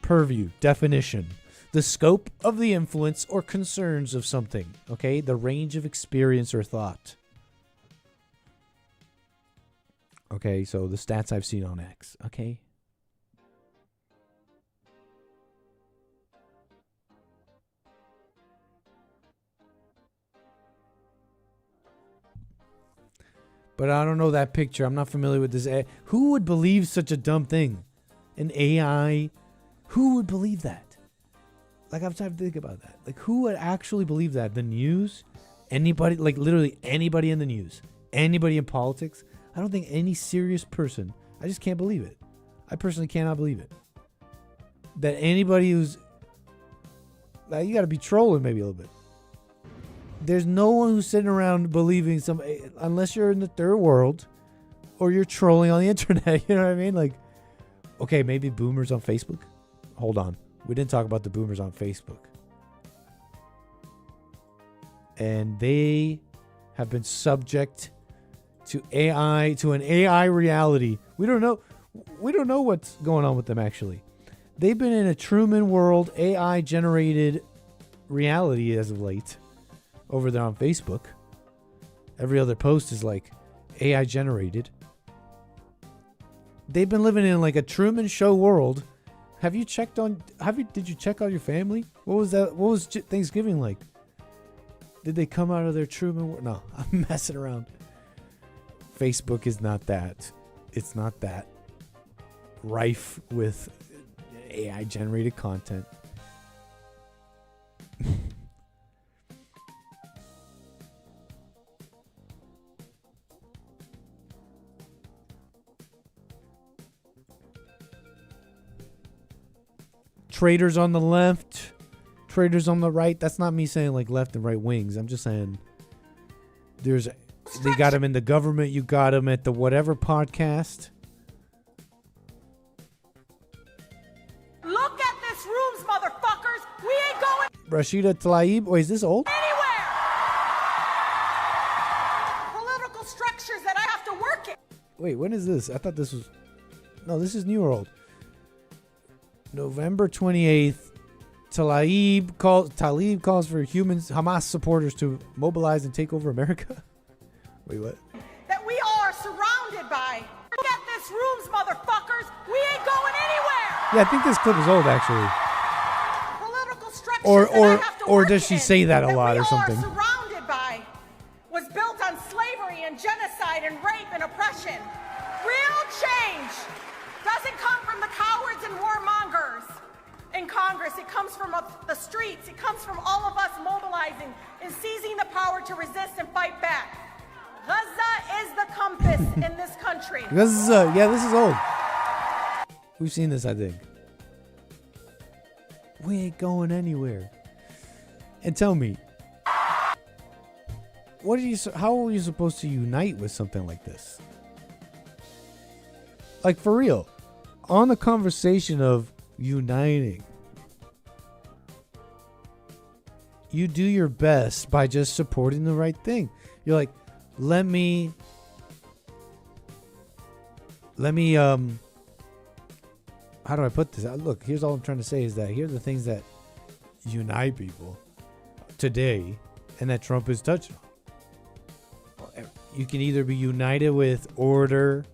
Speaker 1: Purview, definition. The scope of the influence or concerns of something. Okay, the range of experience or thought. Okay, so the stats I've seen on X. Okay. But I don't know that picture. I'm not familiar with this. Who would believe such a dumb thing? An AI? Who would believe that? Like, I'm trying to think about that. Like, who would actually believe that? The news? Anybody? Like, literally anybody in the news? Anybody in politics? I don't think any serious person. I just can't believe it. I personally cannot believe it. That anybody who's... Like, you got to be trolling maybe a little bit. There's no one who's sitting around believing some... Unless you're in the third world or you're trolling on the internet. You know what I mean? Like, okay, maybe boomers on Facebook. Hold on. We didn't talk about the boomers on Facebook. And they have been subject to AI, to an AI reality. We don't know what's going on with them, actually. They've been in a Truman world AI generated reality as of late over there on Facebook. Every other post is like AI generated. They've been living in like a Truman Show world. Did you check on your family? What was that? What was Thanksgiving like? Did they come out of their Truman world? No, I'm messing around. Facebook is not that. It's not that rife with AI generated content. Traitors on the left, traitors on the right. That's not me saying like left and right wings. I'm just saying They got him in the government. You got him at the whatever podcast.
Speaker 11: Look at this rooms, motherfuckers. We ain't going
Speaker 1: Rashida Tlaib. Wait, is this old?
Speaker 11: anywhere. Political structures that I have to work in.
Speaker 1: Wait, when is this? I thought this was... No, this is new or old. November 28th. Tlaib calls for Hamas supporters to mobilize and take over America. Wait, what?
Speaker 11: That we are surrounded by. Look at this rooms, motherfuckers. We ain't going anywhere.
Speaker 1: Yeah, I think this clip is old, actually.
Speaker 11: Political structures
Speaker 1: Or
Speaker 11: that I have to
Speaker 1: or
Speaker 11: work
Speaker 1: does she
Speaker 11: in,
Speaker 1: say that a lot or
Speaker 11: we
Speaker 1: something?
Speaker 11: are surrounded by was built on slavery and genocide and rape and oppression. Real change doesn't come from the cowards and warmongers in Congress. It comes from the streets. It comes from all of us mobilizing and seizing the power to resist and fight back. Gaza is the compass in this country.
Speaker 1: Gaza, yeah, this is old. We've seen this, I think. We ain't going anywhere. And tell me, how are you supposed to unite with something like this? Like, for real, on the conversation of uniting, you do your best by just supporting the right thing. You're like, let me how do I put this? Look, here's all I'm trying to say is that here are the things that unite people today and that Trump is touching on. You can either be united with order,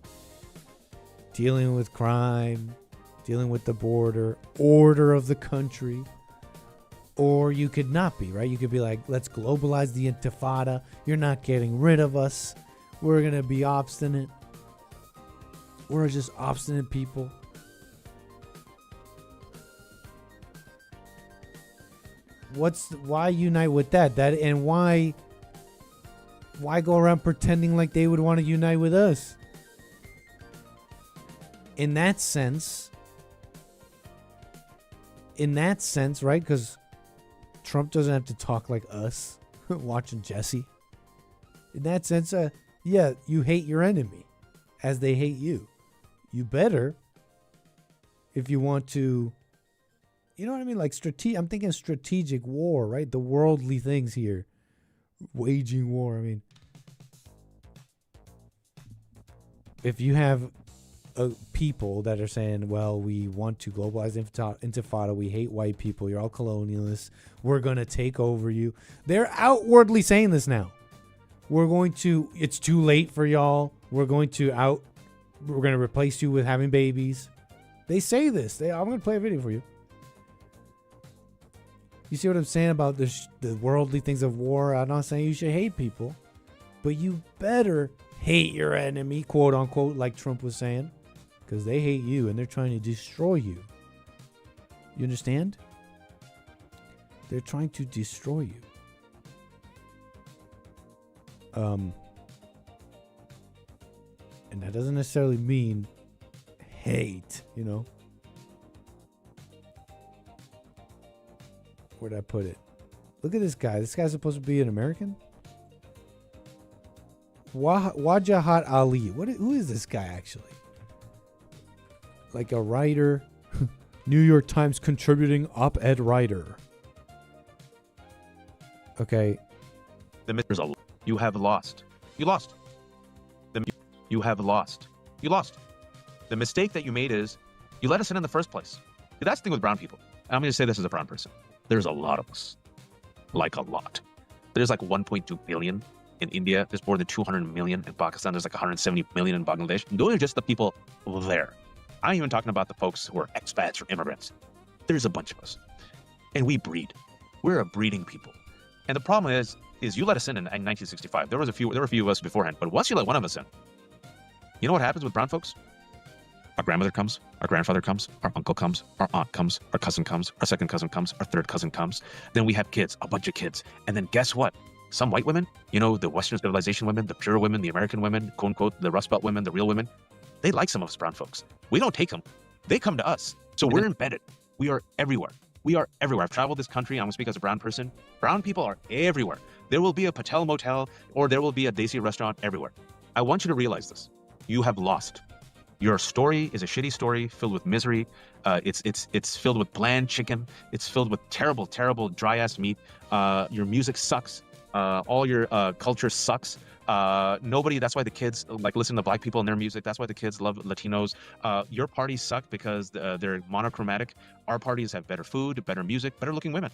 Speaker 1: dealing with crime, dealing with the border, order of the country, or you could not be, right? You could be like, let's globalize the intifada. You're not getting rid of us. We're going to be obstinate. We're just obstinate people. Why unite with that? And why go around pretending like they would want to unite with us? In that sense, right? Because Trump doesn't have to talk like us watching Jesse. In that sense, yeah, you hate your enemy as they hate you. You better, if you want to, you know what I mean? Like I'm thinking strategic war, right? The worldly things here. Waging war. I mean, if you have people that are saying, well, we want to globalize intifada, we hate white people, you're all colonialists, we're going to take over you. They're outwardly saying this now. It's too late for y'all. We're going to replace you with having babies. They say this. I'm going to play a video for you. You see what I'm saying about the worldly things of war? I'm not saying you should hate people, but you better hate your enemy, quote unquote, like Trump was saying, because they hate you and they're trying to destroy you. You understand? They're trying to destroy you. And that doesn't necessarily mean hate, you know? Where'd I put it? Look at this guy. This guy's supposed to be an American? Wajahat Ali. Who is this guy actually? Like a writer? New York Times contributing op-ed writer. Okay.
Speaker 12: You have lost. You lost. You have lost. You lost. The mistake that you made is you let us in the first place. That's the thing with brown people. I'm going to say this as a brown person. There's a lot of us. Like a lot. There's like 1.2 billion in India. There's more than 200 million in Pakistan. There's like 170 million in Bangladesh. Those are just the people there. I'm not even talking about the folks who are expats or immigrants. There's a bunch of us. And we breed. We're a breeding people. And the problem is you let us in 1965. There were a few of us beforehand. But once you let one of us in, you know what happens with brown folks? Our grandmother comes, our grandfather comes, our uncle comes, our aunt comes, our cousin comes, our second cousin comes, our third cousin comes. Then we have kids, a bunch of kids. And then guess what? Some white women, you know, the Western civilization women, the pure women, the American women, quote unquote, the Rust Belt women, the real women, they like some of us brown folks. We don't take them. They come to us. So we're embedded. We are everywhere. We are everywhere. I've traveled this country. I'm going to speak as a brown person. Brown people are everywhere. There will be a Patel Motel or there will be a Desi restaurant everywhere. I want you to realize this. You have lost. Your story is a shitty story filled with misery. It's filled with bland chicken. It's filled with terrible, terrible dry ass meat. Your music sucks. All your culture sucks. Nobody. That's why the kids like listen to black people and their music. That's why the kids love Latinos. Your parties suck because they're monochromatic. Our parties have better food, better music, better looking women.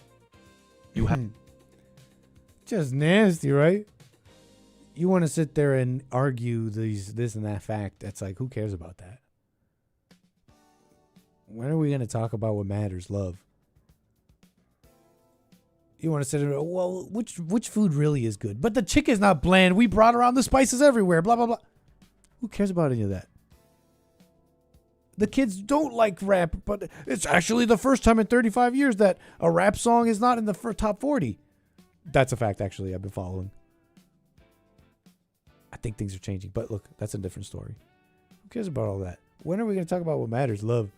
Speaker 12: You have
Speaker 1: just nasty, right? You want to sit there and argue this and that fact. That's like, who cares about that? When are we going to talk about what matters? Love. You want to sit there, well, which food really is good? But the chicken's not bland. We brought around the spices everywhere, blah, blah, blah. Who cares about any of that? The kids don't like rap, but it's actually the first time in 35 years that a rap song is not in the top 40. That's a fact, actually, I've been following. I think things are changing, but look, that's a different story. Who cares about all that? When are we going to talk about what matters? Love.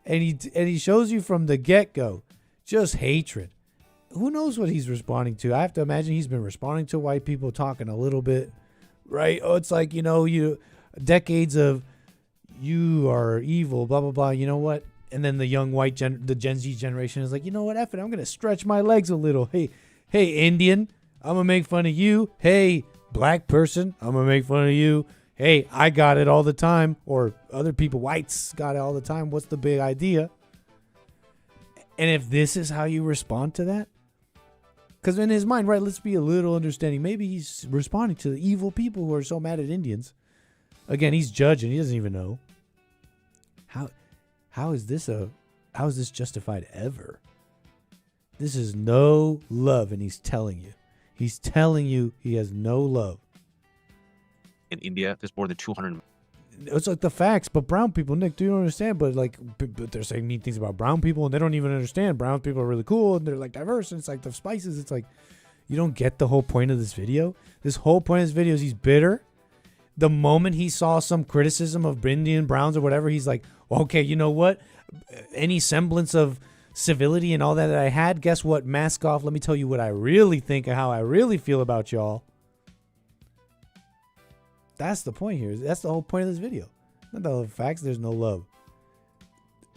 Speaker 1: And he shows you from the get-go just hatred. Who knows what he's responding to? I have to imagine he's been responding to white people talking a little bit, right? Oh, it's like, you decades of you are evil, blah, blah, blah. You know what? And then the young the Gen Z generation is like, you know what? F it. I'm going to stretch my legs a little. Hey, Indian, I'm going to make fun of you. Hey, black person, I'm going to make fun of you. Hey, I got it all the time. Or other people, whites, got it all the time. What's the big idea? And if this is how you respond to that, because in his mind, right, let's be a little understanding. Maybe he's responding to the evil people who are so mad at Indians. Again, he's judging. He doesn't even know. How is this justified ever? This is no love, and he's telling you. He's telling you he has no love.
Speaker 12: in India, there's more than 200.
Speaker 1: It's like the facts, but brown people, Nick, do you understand? But like, but they're saying mean things about brown people, and they don't even understand. Brown people are really cool, and they're like diverse, and it's like the spices. It's like, you don't get the whole point of this video. This whole point of this video is he's bitter. The moment he saw some criticism of Indian browns or whatever, he's like, okay, you know what? Any semblance of civility and all that I had, guess what? Mask off. Let me tell you what I really think and how I really feel about y'all. That's the point here. That's the whole point of this video. Not the facts. There's no love.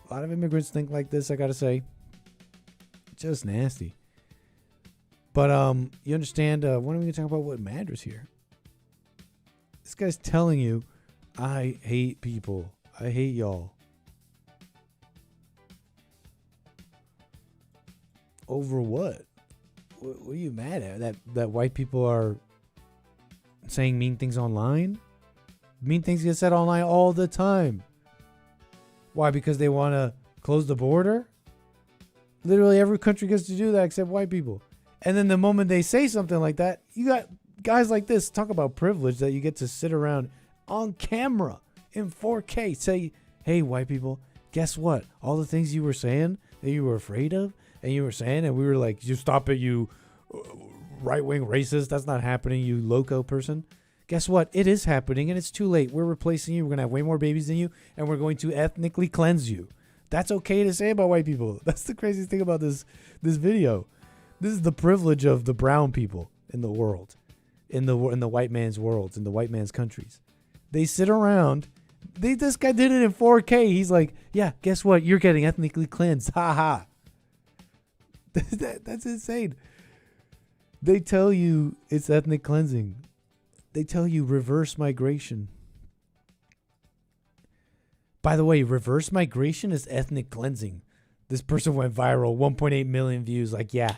Speaker 1: A lot of immigrants think like this, I gotta say. Just nasty. But you understand, when are we gonna talk about what matters here? This guy's telling you, I hate people. I hate y'all. Over what? What are you mad at? That white people are saying mean things online? Mean things get said online all the time. Why? Because they want to close the border? Literally every country gets to do that except white people. And then the moment they say something like that, you got guys like this, talk about privilege, that you get to sit around on camera in 4K, say, hey, white people, guess what? All the things you were saying that you were afraid of, and you were saying, and we were like, you stop it, you right-wing racist. That's not happening, you loco person. Guess what? It is happening, and it's too late. We're replacing you. We're going to have way more babies than you, and we're going to ethnically cleanse you. That's okay to say about white people. That's the craziest thing about this video. This is the privilege of the brown people in the world, in the white man's worlds, in the white man's countries. They sit around. This guy did it in 4K. He's like, yeah, guess what? You're getting ethnically cleansed. Ha ha. That's insane. They tell you it's ethnic cleansing. They tell you reverse migration. By the way, reverse migration is ethnic cleansing. This person went viral, 1.8 million views. Like, yeah,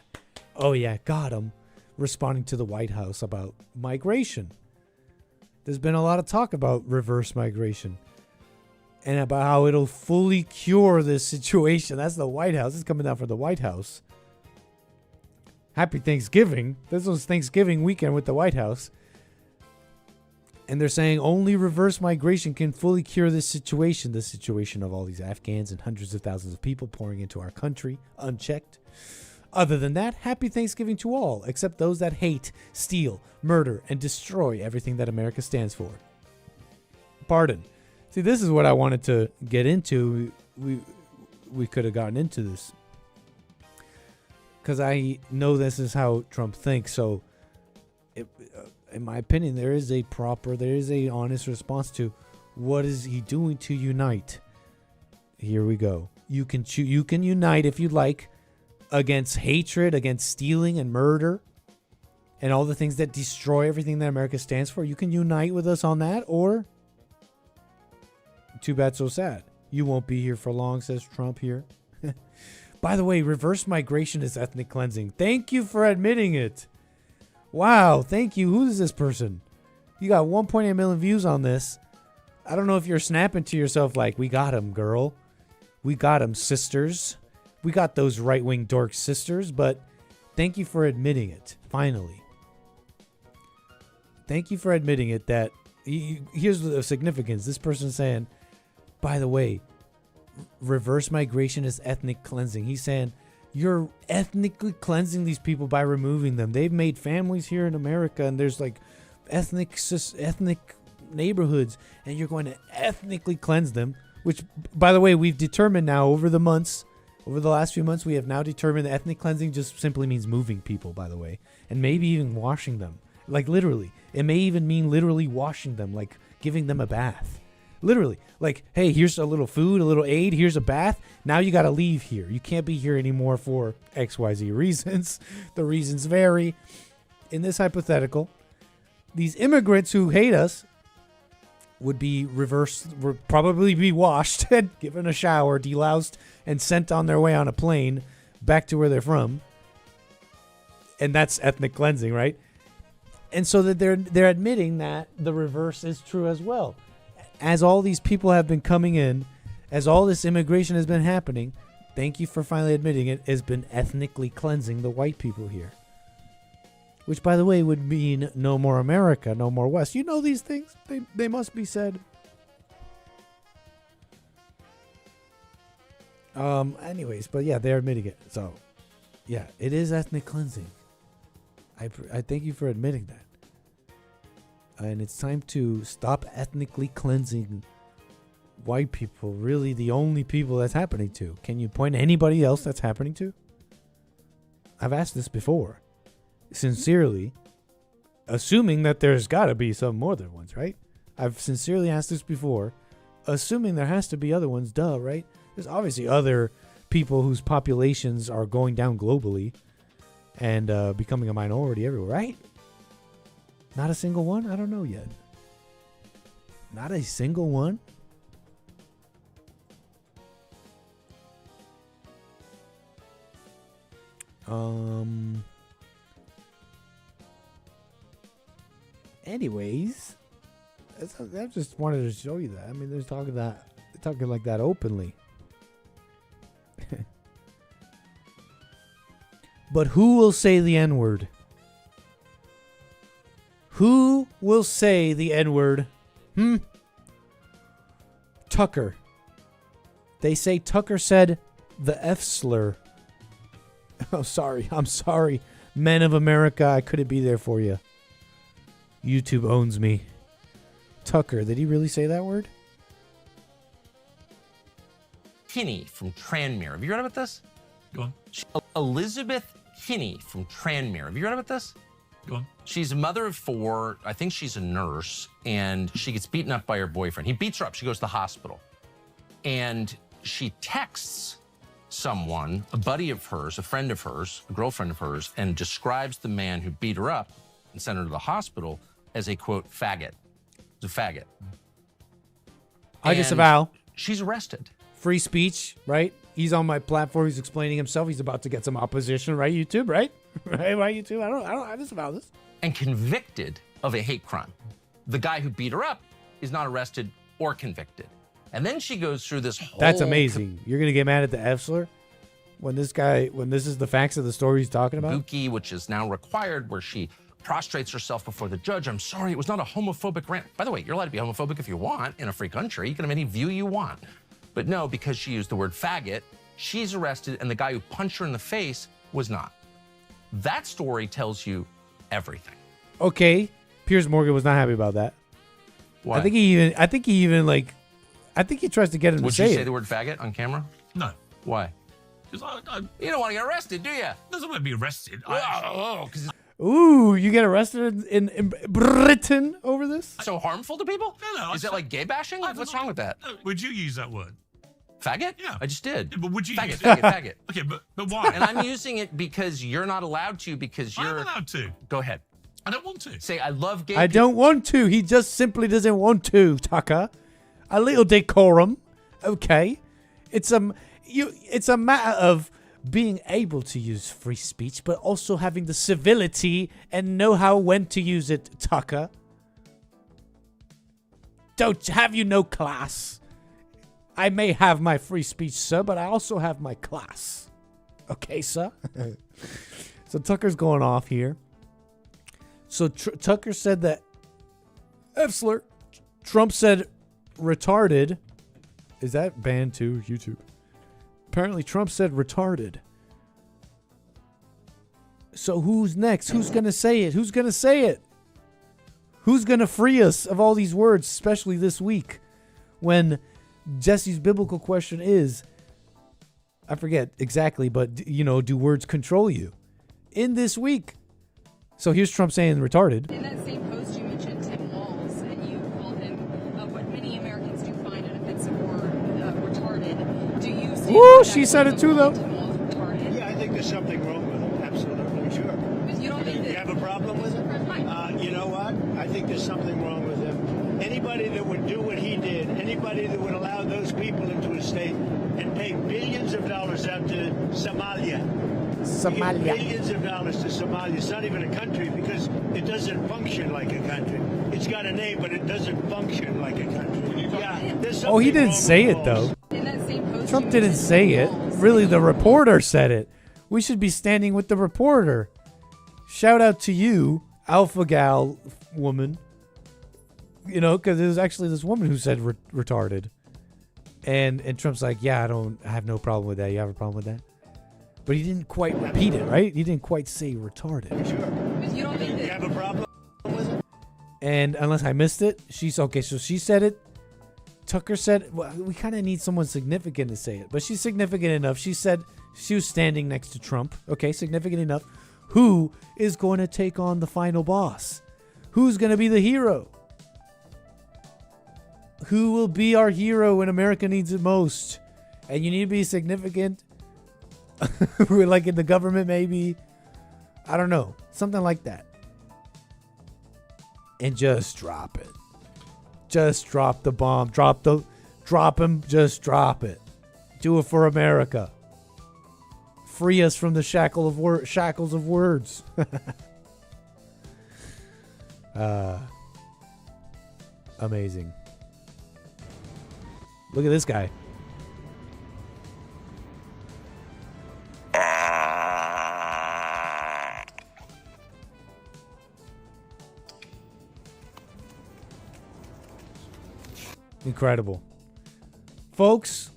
Speaker 1: oh yeah, got him. Responding to the White House about migration. There's been a lot of talk about reverse migration and about how it'll fully cure this situation. That's the White House. It's coming down from the White House. Happy Thanksgiving. This was Thanksgiving weekend with the White House. And they're saying only reverse migration can fully cure this situation of all these Afghans and hundreds of thousands of people pouring into our country unchecked. Other than that, happy Thanksgiving to all, except those that hate, steal, murder, and destroy everything that America stands for. Pardon. See, this is what I wanted to get into. We could have gotten into this. because I know this is how Trump thinks. So, in my opinion, there is a honest response to what is he doing to unite. Here we go. You can unite if you'd like against hatred, against stealing and murder, and all the things that destroy everything that America stands for. You can unite with us on that, or too bad, so sad. You won't be here for long, says Trump here. By the way, reverse migration is ethnic cleansing. Thank you for admitting it. Wow, thank you. Who is this person? You got 1.8 million views on this. I don't know if you're snapping to yourself like, we got him, girl. We got him, sisters. We got those right-wing dork sisters, but thank you for admitting it, finally. Thank you for admitting it that, here's the significance. This person's saying, by the way, reverse migration is ethnic cleansing. He's saying you're ethnically cleansing these people by removing them. They've made families here in America, and there's like ethnic neighborhoods, and you're going to ethnically cleanse them, which, by the way, we've determined now over the last few months, we have now determined that ethnic cleansing just simply means moving people, by the way, and maybe even washing them. Like, literally. It may even mean literally washing them, like giving them a bath. Literally. Like, hey, here's a little food, a little aid, here's a bath. Now you got to leave here. You can't be here anymore for XYZ reasons. The reasons vary. In this hypothetical, these immigrants who hate us would be reversed, would probably be washed and given a shower, deloused, and sent on their way on a plane back to where they're from. And that's ethnic cleansing, right? And so that they're admitting that the reverse is true as well. As all these people have been coming in, as all this immigration has been happening, thank you for finally admitting it, has been ethnically cleansing the white people here. Which, by the way, would mean no more America, no more West. You know these things. They must be said. Anyways, but yeah, they're admitting it. So, yeah, it is ethnic cleansing. I thank you for admitting that. And it's time to stop ethnically cleansing white people. Really, the only people that's happening to. Can you point to anybody else that's happening to? I've asked this before. Sincerely, assuming that there's got to be some more than ones, right? I've sincerely asked this before, assuming there has to be other ones, duh, right? There's obviously other people whose populations are going down globally and becoming a minority everywhere, right? Not a single one? I don't know yet. Not a single one? Anyways, I just wanted to show you that. I mean, they're talking like that openly. But who will say the N-word? Who will say the N-word? Tucker. They say Tucker said the F slur. Oh, sorry. I'm sorry. Men of America, I couldn't be there for you. YouTube owns me. Tucker, did he really say that word?
Speaker 13: Kinney from Tranmere. Have you read about this? Go on. Elizabeth Kinney from Tranmere. Have you read about this? Go on. She's a mother of 4. I think she's a nurse, and she gets beaten up by her boyfriend. He beats her up. She goes to the hospital. And she texts someone, a buddy of hers, a friend of hers, a girlfriend of hers, and describes the man who beat her up and sent her to the hospital as a, quote, faggot. He's a faggot.
Speaker 1: I disavow.
Speaker 13: She's arrested.
Speaker 1: Free speech, right? He's on my platform. He's explaining himself. He's about to get some opposition, right, YouTube, right? Right, YouTube? I disavow this.
Speaker 13: And convicted of a hate crime. The guy who beat her up is not arrested or convicted. And then she goes through this whole...
Speaker 1: That's amazing. You're going to get mad at the F slur? When this is the facts of the story he's talking about?
Speaker 13: Kabuki, which is now required, where she prostrates herself before the judge. I'm sorry, it was not a homophobic rant. By the way, you're allowed to be homophobic if you want in a free country. You can have any view you want. But no, because she used the word faggot, she's arrested, and the guy who punched her in the face was not. That story tells you everything.
Speaker 1: Okay, Piers Morgan was not happy about that.
Speaker 13: Why?
Speaker 1: I think he tries to get him
Speaker 13: Would
Speaker 1: to say it.
Speaker 13: you say the word faggot on camera?
Speaker 14: No.
Speaker 13: Why? You don't want to get arrested, do you?
Speaker 14: Doesn't want to be arrested.
Speaker 13: Because
Speaker 1: Ooh, you get arrested in Britain over this?
Speaker 13: it's so harmful to people?
Speaker 14: No,
Speaker 13: Is it like gay bashing? What's wrong with that?
Speaker 14: Would you use that word?
Speaker 13: Faggot?
Speaker 14: Yeah.
Speaker 13: I just did.
Speaker 14: Yeah, but would you
Speaker 13: Faggot,
Speaker 14: use
Speaker 13: faggot,
Speaker 14: it?
Speaker 13: faggot.
Speaker 14: Okay, but why?
Speaker 13: And I'm using it because you're not allowed to because you're...
Speaker 14: I'm allowed to.
Speaker 13: Go ahead.
Speaker 14: I don't want to.
Speaker 13: Say, I love gay
Speaker 1: I don't want to. He just simply doesn't want to, Tucker. A little decorum. Okay. It's a matter of being able to use free speech, but also having the civility and know how when to use it, Tucker. Don't have you no class. I may have my free speech, sir, but I also have my class. Okay, sir? So Tucker's going off here. So Tucker said that F-slur. Trump said retarded. Is that banned too? YouTube. Apparently Trump said retarded. So who's next? Who's going to say it? Who's going to say it? Who's going to free us of all these words, especially this week when Jesse's biblical question is, I forget exactly, but, do words control you? In this week. So here's Trump saying retarded.
Speaker 15: In that same post, you mentioned Tim Walz, and you called him what many Americans do find an offensive word, retarded. Do you see?
Speaker 1: Woo, she said it too, though.
Speaker 2: Yeah, I think there's something wrong with it. Absolutely, sure.
Speaker 15: But you don't think
Speaker 2: You have a problem with it? You know what? I think there's something wrong with him. Anybody that would do what he did, anybody that would allow those people into his state and pay billions of dollars out to Somalia.
Speaker 1: Somalia.
Speaker 2: Billions of dollars to Somalia. It's not even a country because it doesn't function like a country. It's got a name, but it doesn't function like a country. Yeah, there's
Speaker 1: Oh, he
Speaker 2: something
Speaker 1: didn't
Speaker 2: wrong
Speaker 1: say
Speaker 2: with
Speaker 1: it,
Speaker 2: Walz.
Speaker 1: though.
Speaker 15: In that same post,
Speaker 1: Trump didn't say it. Really, the reporter said it. We should be standing with the reporter. Shout out to you, Alpha Gal woman. Because it was actually this woman who said retarded. And Trump's like, yeah, I have no problem with that. You have a problem with that? But he didn't quite repeat it, right? He didn't quite say retarded.
Speaker 2: Sure.
Speaker 15: But you don't think
Speaker 2: You
Speaker 15: that
Speaker 2: have a problem with it?
Speaker 1: And unless I missed it, so she said it. Tucker said, well, we kind of need someone significant to say it. But she's significant enough. She said she was standing next to Trump. Okay, significant enough. Who is going to take on the final boss? Who's going to be the hero? Who will be our hero when America needs it most? And you need to be significant. Like in the government, maybe. I don't know. Something like that. And just drop it. Just drop the bomb. Drop him. Just drop it. Do it for America. Free us from the shackles of words. Amazing. Look at this guy. Incredible. Folks,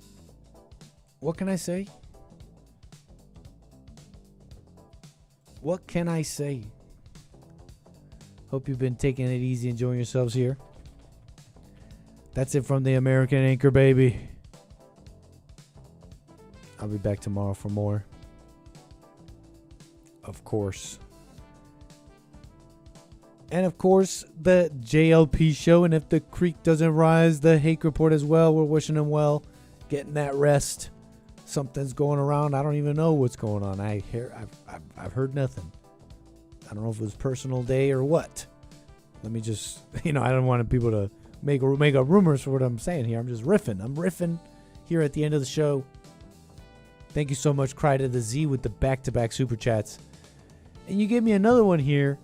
Speaker 1: what can I say? What can I say? Hope you've been taking it easy, enjoying yourselves here. That's it from the American Anchor, baby. I'll be back tomorrow for more. Of course. And of course, the JLP show. And if the creek doesn't rise, the Hake Report as well. We're wishing him well. Getting that rest. Something's going around. I don't even know what's going on. I've heard nothing. I don't know if it was personal day or what. Let me just, I don't want people to make up rumors for what I'm saying here. I'm just riffing. I'm riffing here at the end of the show. Thank you so much, Cry to the Z, with the back-to-back super chats. And you gave me another one here.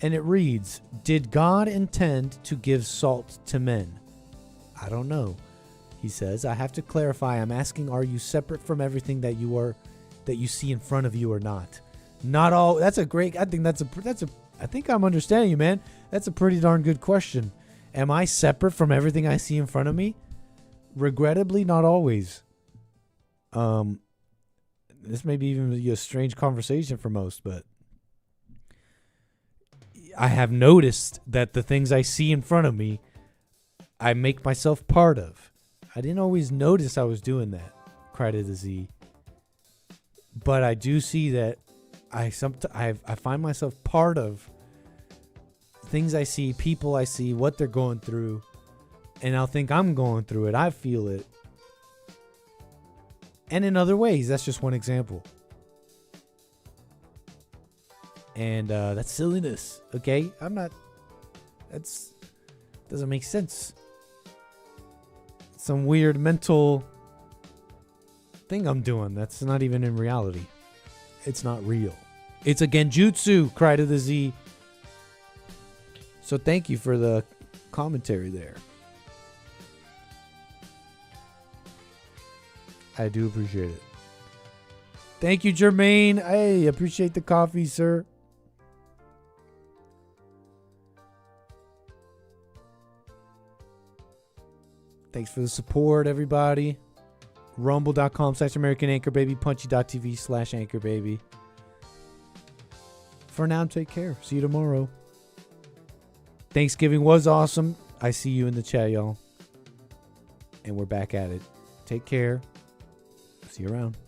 Speaker 1: And it reads, did God intend to give salt to men? I don't know. He says, I have to clarify. I'm asking, are you separate from everything that you see in front of you or not? Not all. That's a great, I think I'm understanding you, man. That's a pretty darn good question. Am I separate from everything I see in front of me? Regrettably, not always. This may be even a strange conversation for most, but I have noticed that the things I see in front of me, I make myself part of. I didn't always notice I was doing that. Cry to the Z. But I do see that I find myself part of things I see, people I see, what they're going through, and I'll think I'm going through it. I feel it. And in other ways, that's just one example. And that's silliness, okay? That's doesn't make sense. Some weird mental thing I'm doing that's not even in reality. It's not real. It's a genjutsu, Cry to the Z. So thank you for the commentary there. I do appreciate it. Thank you, Jermaine. Hey, appreciate the coffee, sir. Thanks for the support, everybody. Rumble.com/American Anchor Baby. Punchy.tv/Anchor Baby. For now, take care. See you tomorrow. Thanksgiving was awesome. I see you in the chat, y'all. And we're back at it. Take care. See you around.